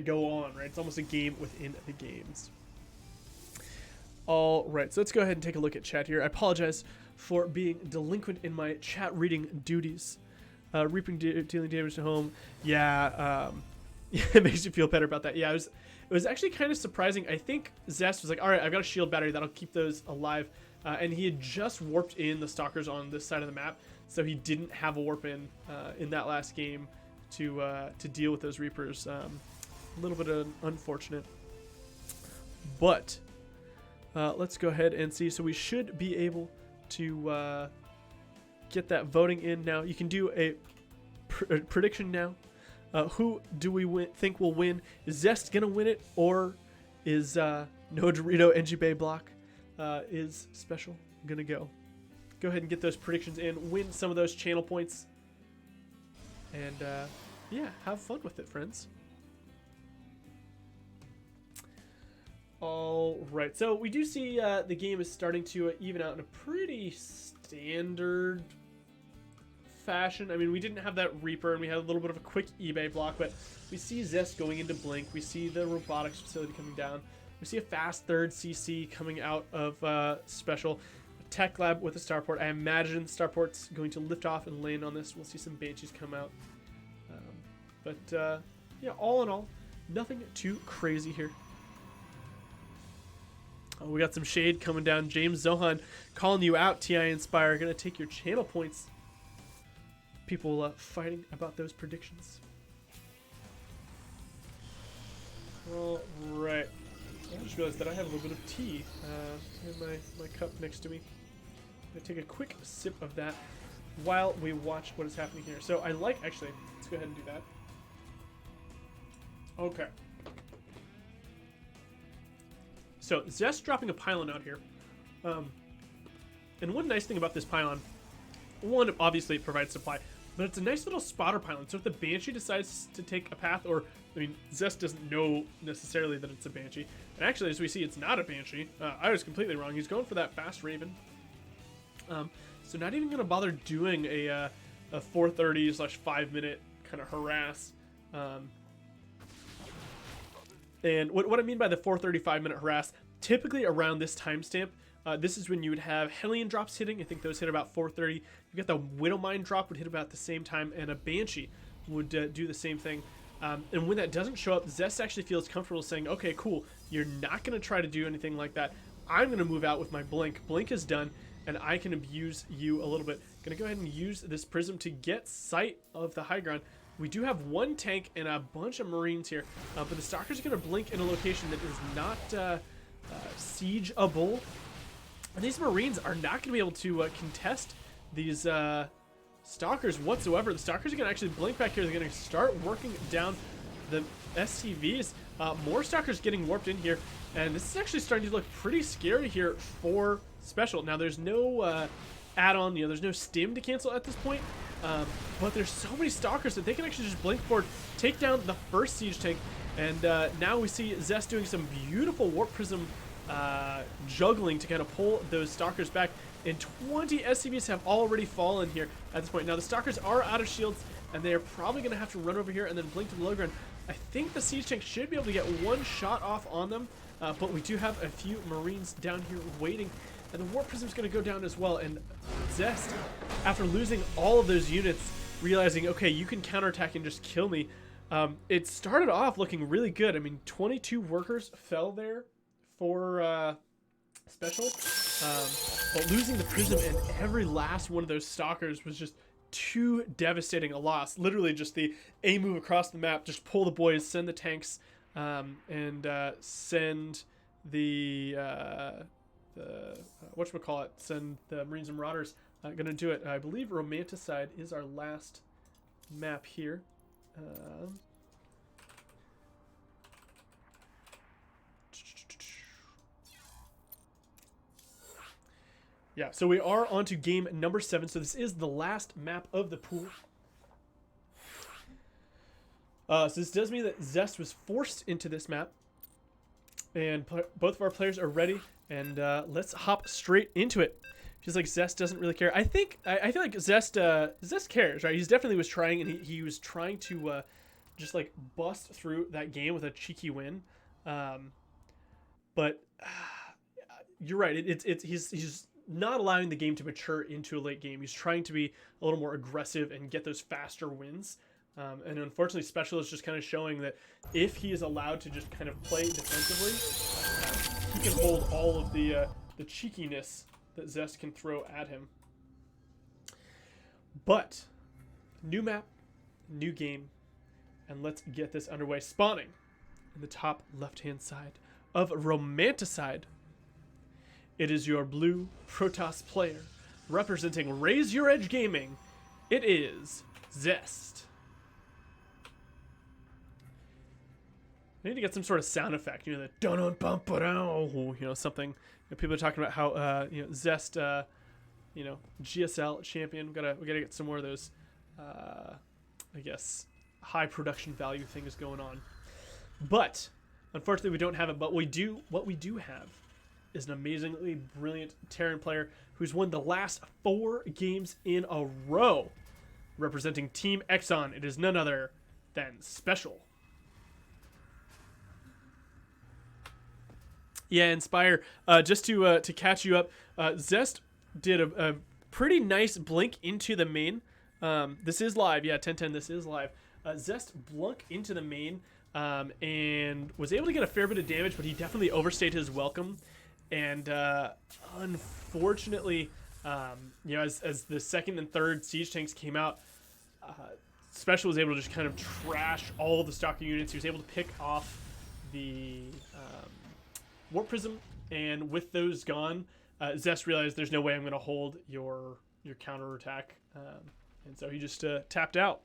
go on, right? It's almost a game within the games. All right, so let's go ahead and take a look at chat here. I apologize for being delinquent in my chat reading duties. Reaping, dealing damage to home. Yeah, it makes you feel better about that. Yeah, it was actually kind of surprising. I think ZEST was like, all right, I've got a shield battery that'll keep those alive. And he had just warped in the stalkers on this side of the map, so he didn't have a warp in that last game to deal with those Reapers. A little bit unfortunate. But let's go ahead and see. So we should be able to get that voting in now. You can do a prediction now. Who do we think will win? Is ZEST gonna win it, or is No Dorito NG Bay block is Special gonna go? Go ahead and get those predictions in, win some of those channel points, and yeah, have fun with it, friends. All right, so we do see the game is starting to even out in a pretty standard fashion. I mean, we didn't have that Reaper, and we had a little bit of a quick eBay block, but we see ZEST going into Blink. We see the robotics facility coming down. We see a fast third CC coming out of Special. A tech lab with a starport. I imagine starport's going to lift off and land on this. We'll see some Banshees come out. Yeah, all in all, nothing too crazy here. Oh, we got some shade coming down. James Zohan calling you out, TI Inspire. Going to take your channel points. People fighting about those predictions. All right. I just realized that I have a little bit of tea in my cup next to me. I'm going to take a quick sip of that while we watch what is happening here. So I like, actually, let's go ahead and do that. Okay. So Zest dropping a pylon out here. And one nice thing about this pylon, one, obviously it provides supply, but it's a nice little spotter pylon. So if the Banshee decides to take a path, or, I mean, Zest doesn't know necessarily that it's a Banshee. And actually, as we see, it's not a Banshee. I was completely wrong. He's going for that fast Raven. So not even going to bother doing a 4:30/5 minute kind of harass. And what I mean by the 4:35 minute harass, typically around this timestamp, this is when you would have Hellion drops hitting. I think those hit about 4:30. You get the Widowmine drop would hit about the same time, and a Banshee would do the same thing. And when that doesn't show up, Zest actually feels comfortable saying, okay, cool, you're not going to try to do anything like that. I'm going to move out with my Blink. Blink is done, and I can abuse you a little bit. Going to go ahead and use this Prism to get sight of the high ground. We do have one tank and a bunch of Marines here, but the Stalkers are going to blink in a location that is not siegeable. And these Marines are not going to be able to contest these Stalkers whatsoever. The Stalkers are going to actually blink back here. They're going to start working down the SCVs. More Stalkers getting warped in here, and this is actually starting to look pretty scary here for Special. Now, there's no add-on, there's no stim to cancel at this point, but there's so many Stalkers that they can actually just blink forward, take down the first siege tank, and now we see Zest doing some beautiful Warp Prism juggling to kind of pull those Stalkers back, and 20 SCVs have already fallen here at this point. Now, the Stalkers are out of shields, and they are probably going to have to run over here and then blink to the low ground. I think the siege tank should be able to get one shot off on them, but we do have a few Marines down here waiting, and the Warp Prism is going to go down as well. And Zest, after losing all of those units, realizing, okay, you can counterattack and just kill me. It started off looking really good. I mean, 22 workers fell there for Special, but losing the Prism and every last one of those Stalkers was just too devastating a loss. Literally just the A move across the map, just pull the boys, send the tanks, and send the whatchamacallit, send the Marines and Marauders. Gonna do it. I believe Romanticide is our last map here. Yeah, so we are on to game number 7. So this is the last map of the pool. So this does mean that Zest was forced into this map. And both of our players are ready. And let's hop straight into it. Feels like Zest doesn't really care. I feel like Zest cares, right? He's definitely was trying, and he was trying to just like bust through that game with a cheeky win. But you're right. He's not allowing the game to mature into a late game. He's trying to be a little more aggressive and get those faster wins. And unfortunately, Special is just kind of showing that if he is allowed to just kind of play defensively, he can hold all of the cheekiness that Zest can throw at him. But new map, new game, and let's get this underway. Spawning in the top left-hand side of Romanticide, it is your blue Protoss player representing Raise Your Edge Gaming. It is Zest. I need to get some sort of sound effect, the dun dun bum ba down, something. People are talking about how Zest, GSL champion. We gotta get some more of those, I guess, high production value things going on. But unfortunately, we don't have it. But what we do have is an amazingly brilliant Terran player who's won the last 4 games in a row, representing Team Exxon. It is none other than Special. Yeah, Inspire. Just to catch you up, Zest did a pretty nice blink into the main. This is live. Yeah, 10:10. This is live. Zest blunk into the main and was able to get a fair bit of damage, but he definitely overstayed his welcome. And unfortunately, as the second and third siege tanks came out, Special was able to just kind of trash all the Stalker units. He was able to pick off the Warp Prism, and with those gone, Zest realized there's no way I'm going to hold your counterattack, and so he just tapped out.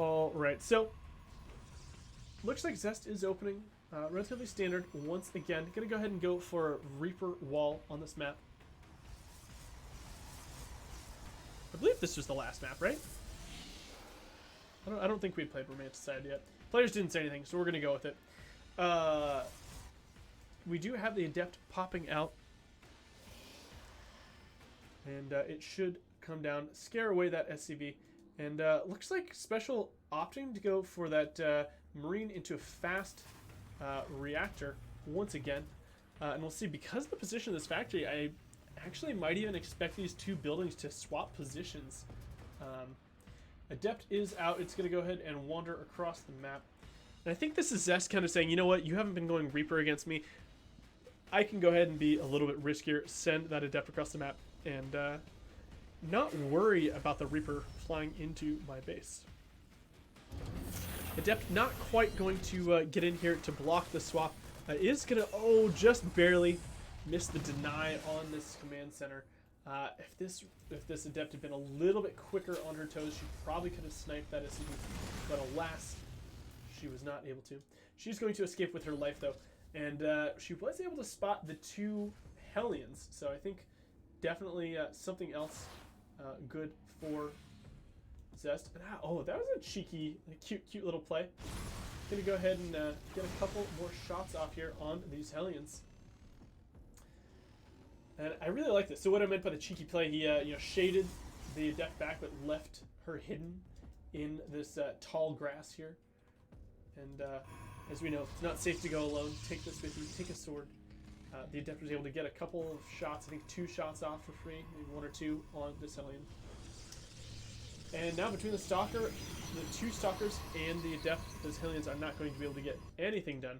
All right, so looks like Zest is opening. Relatively standard once again. Gonna go ahead and go for a Reaper wall on this map. I believe this was the last map, right? I don't think we played Romanticide yet. Players didn't say anything, so we're gonna go with it. We do have the Adept popping out, and it should come down, scare away that SCV, and looks like Special opting to go for that Marine into a fast reactor once again, and we'll see. Because of the position of this factory, I actually might even expect these two buildings to swap positions. Adept is out. It's going to go ahead and wander across the map. And I think this is Zest kind of saying, you know what, you haven't been going Reaper against me. I can go ahead and be a little bit riskier, send that Adept across the map, and not worry about the Reaper flying into my base. Adept not quite going to get in here to block the swap. Is going to, just barely miss the deny on this command center. If this Adept had been a little bit quicker on her toes, she probably could have sniped that SCV, but alas, she was not able to. She's going to escape with her life though, and she was able to spot the two Hellions, so I think definitely something else good for Zest. And, that was a cheeky, cute little play. Gonna go ahead and get a couple more shots off here on these Hellions. And I really like this. So what I meant by the cheeky play, he shaded the Adept back, but left her hidden in this tall grass here. And as we know, it's not safe to go alone. Take this with you. Take a sword. The Adept was able to get a couple of shots, I think 2 shots off for free, maybe 1 or 2 on this Hellion. And now between the Stalker, the 2 Stalkers, and the Adept, those Hellions are not going to be able to get anything done.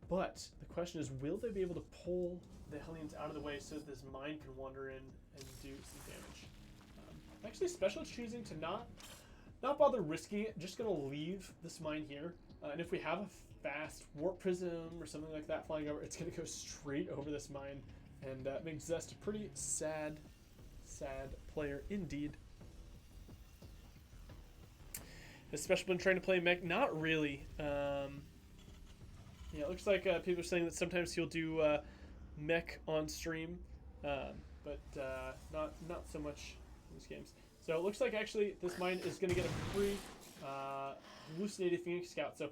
But the question is, will they be able to pull the Hellions out of the way so that this mine can wander in and do some damage? Actually, Special choosing to not bother risking it, just going to leave this mine here. And if we have a fast Warp Prism or something like that flying over, it's going to go straight over this mine and make Zest a pretty sad player indeed. Has Special been trying to play mech? Not really. Yeah, it looks like people are saying that sometimes he'll do mech on stream, but not so much in these games. So it looks like actually this mine is going to get a free hallucinated Phoenix Scout. So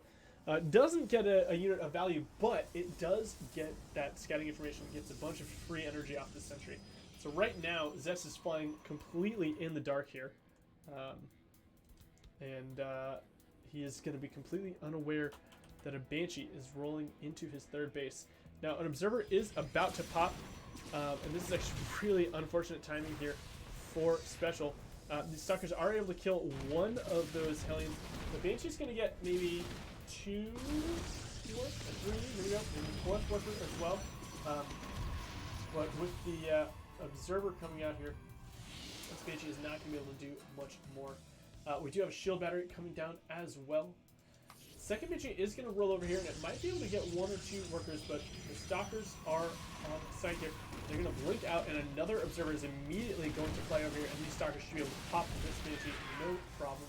doesn't get a unit of value, but it does get that scouting information. It gets a bunch of free energy off the sentry. So right now Zest is flying completely in the dark here, and he is going to be completely unaware that a Banshee is rolling into his third base. Now, an Observer is about to pop, and this is actually really unfortunate timing here for Special. The Stalkers are able to kill one of those Hellions. The Banshee's going to get maybe 2 work, 3, maybe a 4th worker as well. But with the Observer coming out here, this Banshee is not going to be able to do much more. We do have a shield battery coming down as well. Second Banshee is going to roll over here, and it might be able to get 1 or 2 workers, but the Stalkers are on site here. They're going to blink out, and another Observer is immediately going to fly over here, and these Stalkers should be able to pop this Banshee, no problem.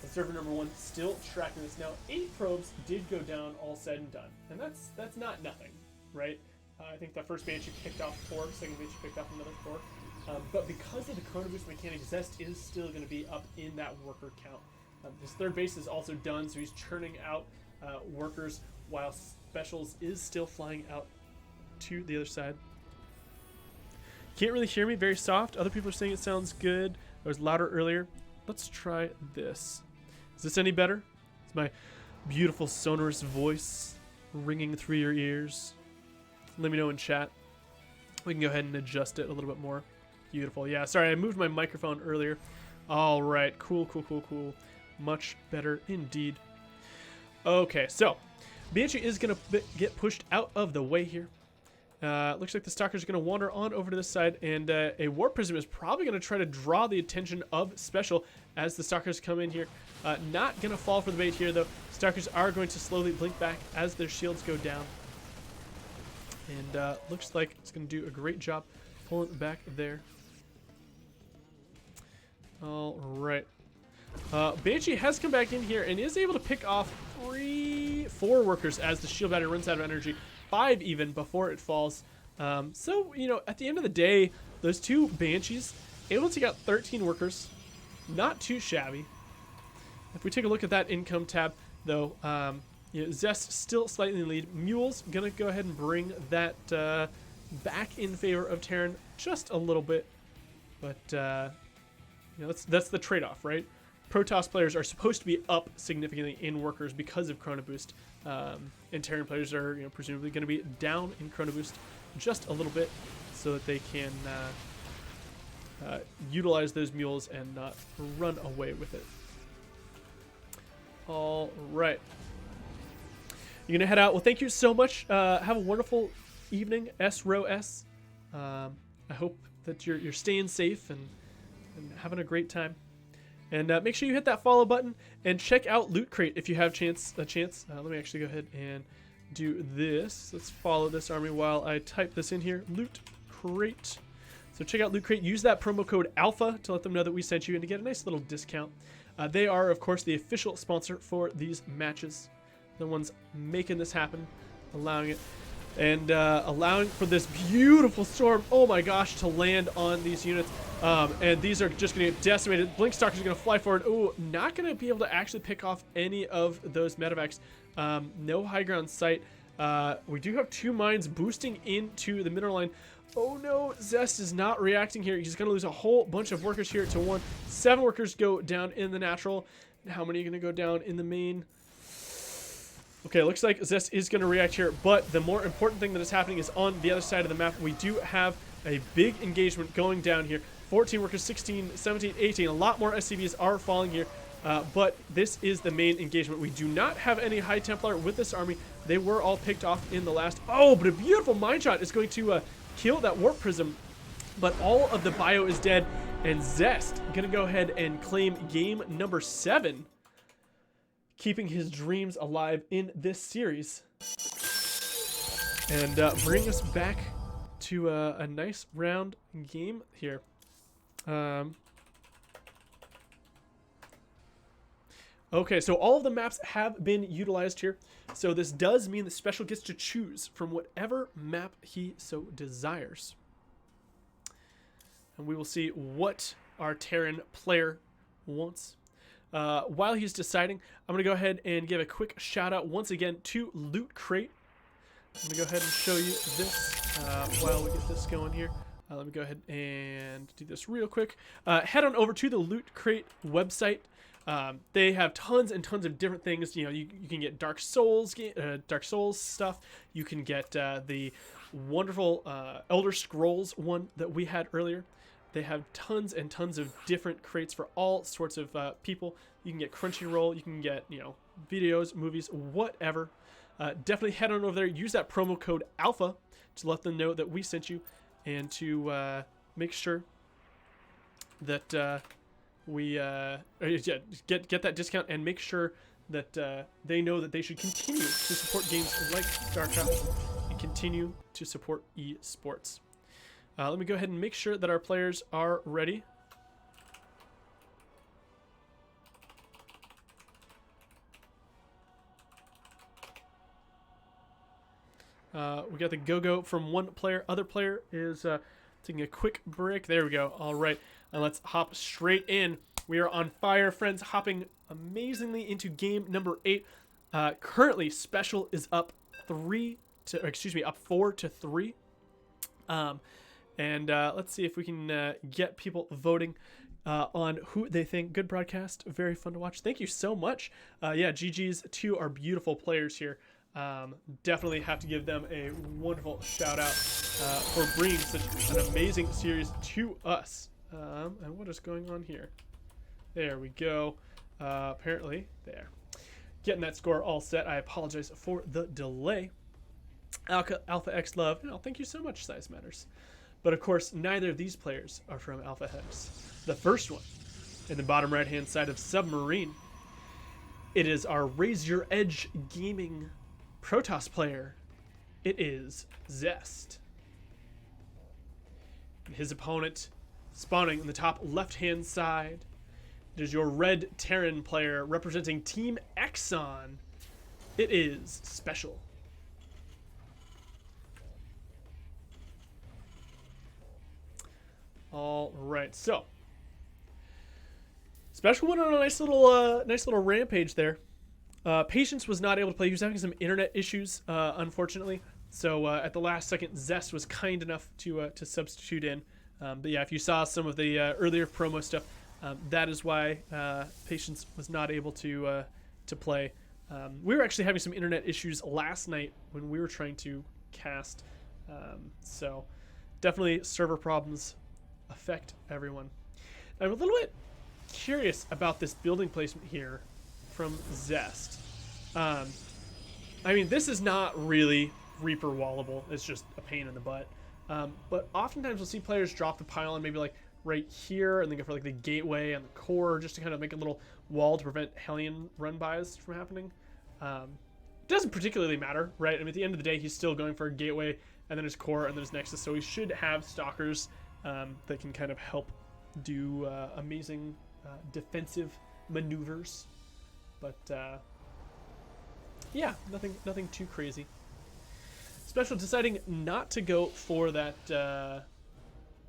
Observer number 1 still tracking this. Now, 8 probes did go down, all said and done, and that's not nothing, right? I think the first Banshee picked off 4, second Banshee picked off another 4. But because of the Chrono Boost mechanic, Zest is still going to be up in that worker count. His third base is also done, so he's churning out workers while Specials is still flying out to the other side. Can't really hear me, very soft. Other people are saying it sounds good. I was louder earlier. Let's try this. Is this any better? It's my beautiful sonorous voice ringing through your ears. Let me know in chat. We can go ahead and adjust it a little bit more. Beautiful. Yeah, sorry, I moved my microphone earlier. All right, cool. Much better indeed. Okay, so Banshee is going to get pushed out of the way here. Looks like the Stalkers are going to wander on over to this side, and a Warp Prism is probably going to try to draw the attention of Special as the Stalkers come in here. Not going to fall for the bait here, though. Stalkers are going to slowly blink back as their shields go down. And looks like it's going to do a great job pulling back there. All right. Banshee has come back in here and is able to pick off 4 workers as the shield battery runs out of energy. 5 even before it falls. So, you know, at the end of the day, those 2 Banshees able to take out 13 workers. Not too shabby. If we take a look at that income tab, though, you know, Zest still slightly in the lead. Mule's going to go ahead and bring that back in favor of Terran just a little bit. But, you know, that's the trade-off, right? Protoss players are supposed to be up significantly in workers because of Chrono Boost. And Terran players are, you know, presumably going to be down in Chrono Boost just a little bit so that they can utilize those mules and not run away with it. All right. You're going to head out. Well, thank you so much. Have a wonderful evening, SROS. I hope that you're staying safe and having a great time. And make sure you hit that follow button and check out Loot Crate if you have a chance. Let me actually go ahead and do this. Let's follow this army while I type this in here. Loot Crate. So check out Loot Crate. Use that promo code ALPHA to let them know that we sent you and to get a nice little discount. They are, of course, the official sponsor for these matches. The ones making this happen, allowing it, and allowing for this beautiful storm, oh my gosh, to land on these units. And these are just going to get decimated. Blinkstalkers are going to fly forward. Oh, not going to be able to actually pick off any of those medevacs. No high ground sight. We do have 2 mines boosting into the mineral line. Oh no, Zest is not reacting here. He's going to lose a whole bunch of workers here to 1. 7 workers go down in the natural. How many are going to go down in the main? Okay, looks like Zest is going to react here, but the more important thing that is happening is on the other side of the map. We do have a big engagement going down here. 14 workers, 16, 17, 18. A lot more SCVs are falling here, but this is the main engagement. We do not have any High Templar with this army. They were all picked off in the last. Oh, but a beautiful mine shot is going to kill that Warp Prism, but all of the bio is dead, and Zest going to go ahead and claim game number 7. Keeping his dreams alive in this series. And bring us back to a nice round game here. Okay, so all of the maps have been utilized here. So this does mean the Special gets to choose from whatever map he so desires. And we will see what our Terran player wants. While he's deciding, I'm going to go ahead and give a quick shout out once again to Loot Crate. I'm going to go ahead and show you this while we get this going here. Let me go ahead and do this real quick. Head on over to the Loot Crate website. They have tons and tons of different things. You know, you can get Dark Souls stuff. You can get the wonderful Elder Scrolls one that we had earlier. They have tons and tons of different crates for all sorts of people. You can get Crunchyroll, you can get, you know, videos, movies, whatever. Definitely head on over there. Use that promo code ALPHA to let them know that we sent you, and to make sure that we get that discount, and make sure that they know that they should continue to support games like StarCraft and continue to support esports. Let me go ahead and make sure that our players are ready. We got the go-go from one player. Other player is taking a quick break. There we go. All right. And let's hop straight in. We are on fire, friends, hopping amazingly into game number 8. Currently, Special is up 4-3. And let's see if we can get people voting on who they think. Good broadcast. Very fun to watch. Thank you so much. Yeah, GG's to our beautiful players here. Definitely have to give them a wonderful shout out for bringing such an amazing series to us. And what is going on here? There we go. Apparently, there. Getting that score all set. I apologize for the delay. Alpha X Love. Oh, thank you so much, Size Matters. But of course, neither of these players are from Alpha Hex. The first one, in the bottom right-hand side of Submarine, it is our Raise Your Edge Gaming Protoss player. It is Zest. And his opponent, spawning in the top left-hand side, It is your red Terran player representing Team Exxon. It is Special. All right, so Special went on a nice little rampage there. Patience was not able to play. He was having some internet issues, unfortunately. So at the last second, ZEST was kind enough to substitute in. But yeah, if you saw some of the earlier promo stuff, that is why Patience was not able to play. We were actually having some internet issues last night when we were trying to cast. So definitely server problems affect everyone. I'm a little bit curious about this building placement here from ZEST. I mean, this is not really Reaper wallable. It's just a pain in the butt. But oftentimes we'll see players drop the pylon maybe like right here and then go for like the gateway and the core just to kind of make a little wall to prevent Hellion run-bys from happening. It doesn't particularly matter, right? I mean, at the end of the day, he's still going for a gateway and then his core and then his nexus, so he should have stalkers that can kind of help do amazing defensive maneuvers. But yeah, nothing too crazy. Special deciding not to go for that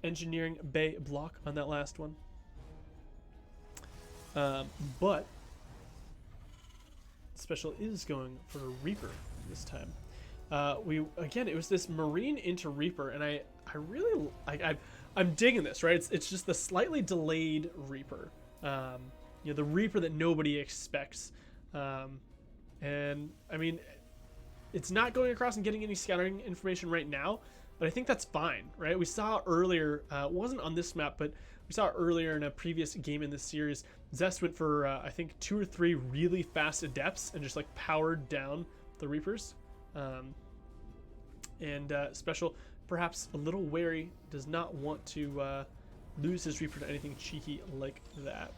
engineering bay block on that last one. But Special is going for a Reaper this time. Again, it was this Marine into Reaper, and I'm digging this, right? It's just the slightly delayed Reaper. You know, the Reaper that nobody expects. And I mean, it's not going across and getting any scouting information right now, but I think that's fine, right? We saw earlier, it wasn't on this map, but we saw earlier in a previous game in this series, ZEST went for, I think, 2 or 3 really fast Adepts and just like powered down the Reapers. And Special, perhaps a little wary, does not want to lose his Reaper to anything cheeky like that.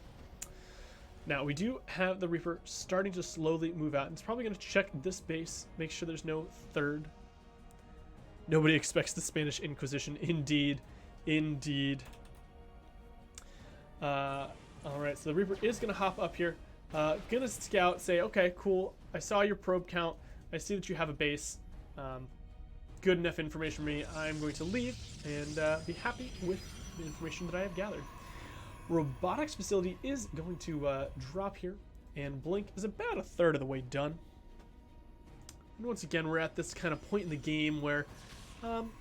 Now, we do have the Reaper starting to slowly move out. And it's probably going to check this base, make sure there's no third. Nobody expects the Spanish Inquisition. Indeed. Indeed. All right, so the Reaper is going to hop up here. Going to scout, say, okay, cool. I saw your probe count. I see that you have a base. Good enough information for me. I'm going to leave and be happy with the information that I have gathered. Robotics facility is going to drop here, and Blink is about a third of the way done. And once again, we're at this kind of point in the game where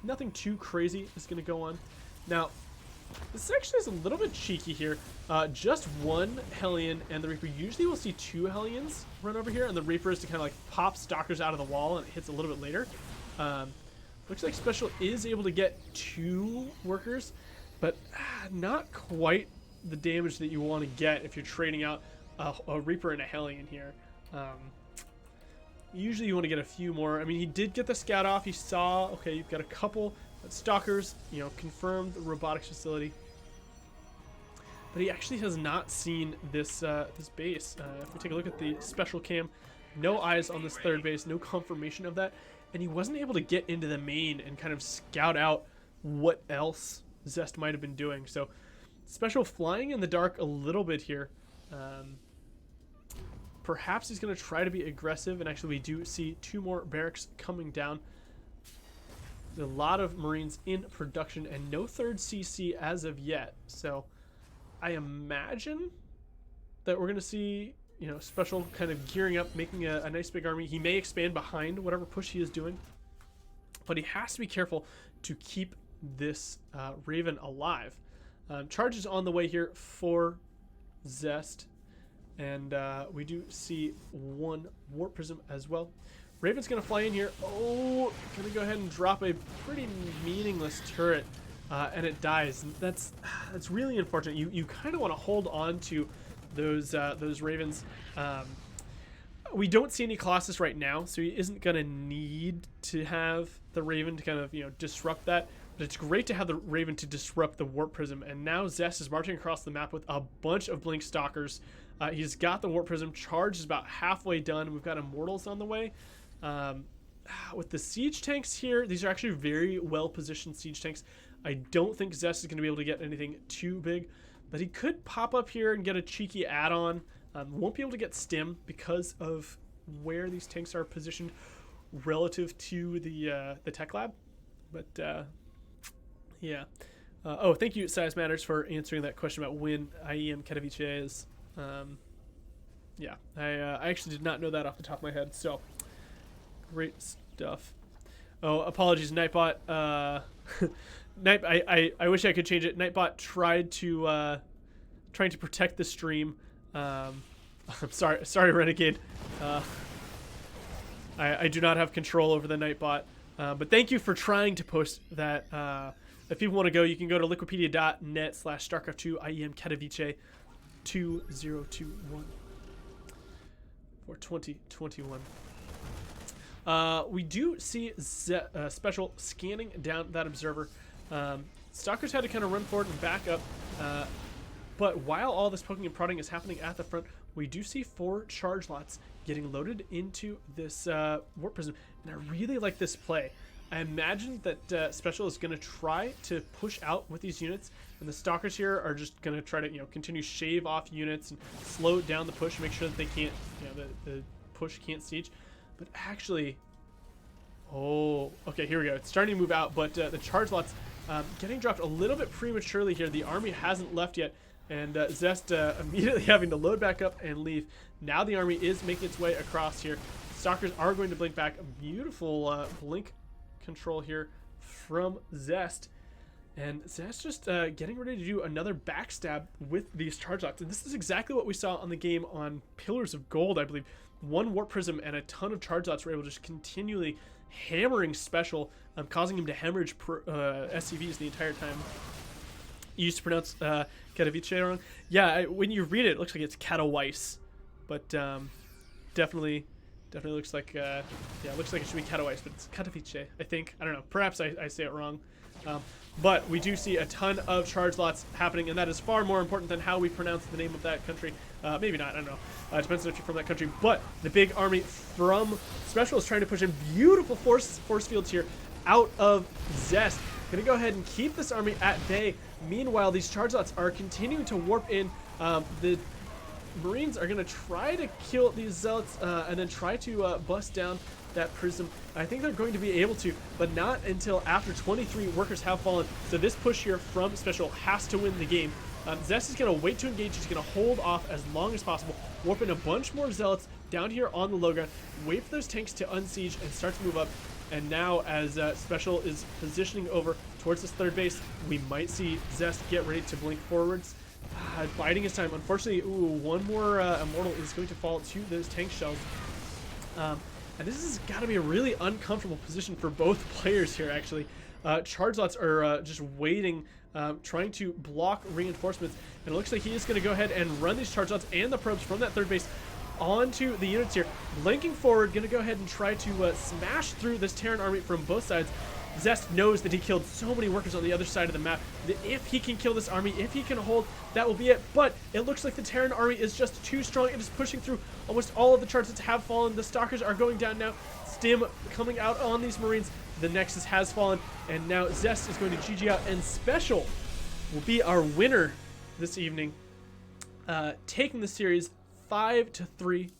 nothing too crazy is going to go on. Now, this actually is a little bit cheeky here. Just one Hellion, and the Reaper usually will see 2 Hellions run over here, and the Reaper is to kind of like pop stalkers out of the wall, and it hits a little bit later. Looks like Special is able to get 2 workers, but not quite the damage that you want to get if you're trading out a Reaper and a Hellion here. Usually you want to get a few more. I mean, he did get the scout off. He saw, okay, you've got a couple stalkers, you know, confirmed the robotics facility. But he actually has not seen this this base. If we take a look at the Special cam, no eyes on this third base, no confirmation of that. And he wasn't able to get into the main and kind of scout out what else ZEST might have been doing. So Special flying in the dark a little bit here. Perhaps he's going to try to be aggressive, and actually we do see 2 more barracks coming down. A lot of Marines in production and no third CC as of yet. So I imagine that we're going to see, you know, Special kind of gearing up, making a nice big army. He may expand behind whatever push he is doing, but he has to be careful to keep this Raven alive. Charges on the way here for ZEST, and we do see 1 Warp Prism as well. Raven's going to fly in here. Oh, going to go ahead and drop a pretty meaningless turret, and it dies. That's really unfortunate. You kind of want to hold on to those Ravens. We don't see any Colossus right now, so he isn't going to need to have the Raven to kind of, you know, disrupt that. But it's great to have the Raven to disrupt the Warp Prism. And now ZEST is marching across the map with a bunch of Blink Stalkers. He's got the Warp Prism. Charge is about halfway done. We've got Immortals on the way. With the siege tanks here, these are actually very well positioned siege tanks. I don't think ZEST is going to be able to get anything too big, but he could pop up here and get a cheeky add-on. Won't be able to get stim because of where these tanks are positioned relative to the tech lab. But yeah. Oh, thank you, Size Matters, for answering that question about when IEM Katowice is. Yeah, I actually did not know that off the top of my head. So great stuff. Oh, apologies, Nightbot. Night, I wish I could change it. Nightbot tried to trying to protect the stream. I'm sorry, Renegade. I do not have control over the Nightbot. But thank you for trying to post that. If people want to go, you can go to liquipedia.net/StarCraft2 IEM Katowice 2021 for 2021. We do see Special scanning down that observer. Stalkers had to kind of run forward and back up. But while all this poking and prodding is happening at the front, we do see 4 charge lots getting loaded into this warp prism. And I really like this play. I imagine that Special is going to try to push out with these units, and the Stalkers here are just going to try to, continue shave off units and slow down the push, make sure that they can't, the push can't siege. But actually, oh, okay, here we go. It's starting to move out, but the charge lots getting dropped a little bit prematurely here. The army hasn't left yet, and ZEST immediately having to load back up and leave. Now the army is making its way across here. Stalkers are going to blink back. A beautiful blink control here from ZEST. And ZEST just getting ready to do another backstab with these charge lots. And this is exactly what we saw on the game on Pillars of Gold, I believe. 1 warp prism and a ton of charge lots were able to just continually hammering Special, causing him to hemorrhage SCVs the entire time. You used to pronounce Katowice wrong. Yeah, when you read it, it looks like it's Katowice, but definitely looks like yeah, it looks like it should be Katowice, but it's Katowice, I think. I don't know. Perhaps I say it wrong. But we do see a ton of charge lots happening, and that is far more important than how we pronounce the name of that country. Maybe not, I don't know. It depends on if you're from that country. But the big army from Special is trying to push in beautiful force fields here out of ZEST. Gonna go ahead and keep this army at bay. Meanwhile, these charge lots are continuing to warp in. The Marines are gonna try to kill these zealots and then try to bust down that prism. I think they're going to be able to, but not until after 23 workers have fallen. So this push here from Special has to win the game. ZEST is going to wait to engage. He's going to hold off as long as possible, warp in a bunch more zealots down here on the low ground, wait for those tanks to unsiege and start to move up. And now as Special is positioning over towards this third base, we might see ZEST get ready to blink forwards. Biding his time. Unfortunately, one more Immortal is going to fall to those tank shells. And this has got to be a really uncomfortable position for both players here, actually. Charge lots are just waiting, trying to block reinforcements. And it looks like he is going to go ahead and run these charge lots and the probes from that third base onto the units here. Blinking forward, going to go ahead and try to smash through this Terran army from both sides. ZEST knows that he killed so many workers on the other side of the map, that if he can kill this army, if he can hold, that will be it. But it looks like the Terran army is just too strong. It is pushing through. Almost all of the charge lots have fallen. The Stalkers are going down now. Stim coming out on these Marines. The Nexus has fallen, and now ZEST is going to GG out, and Special will be our winner this evening, taking the series 5-3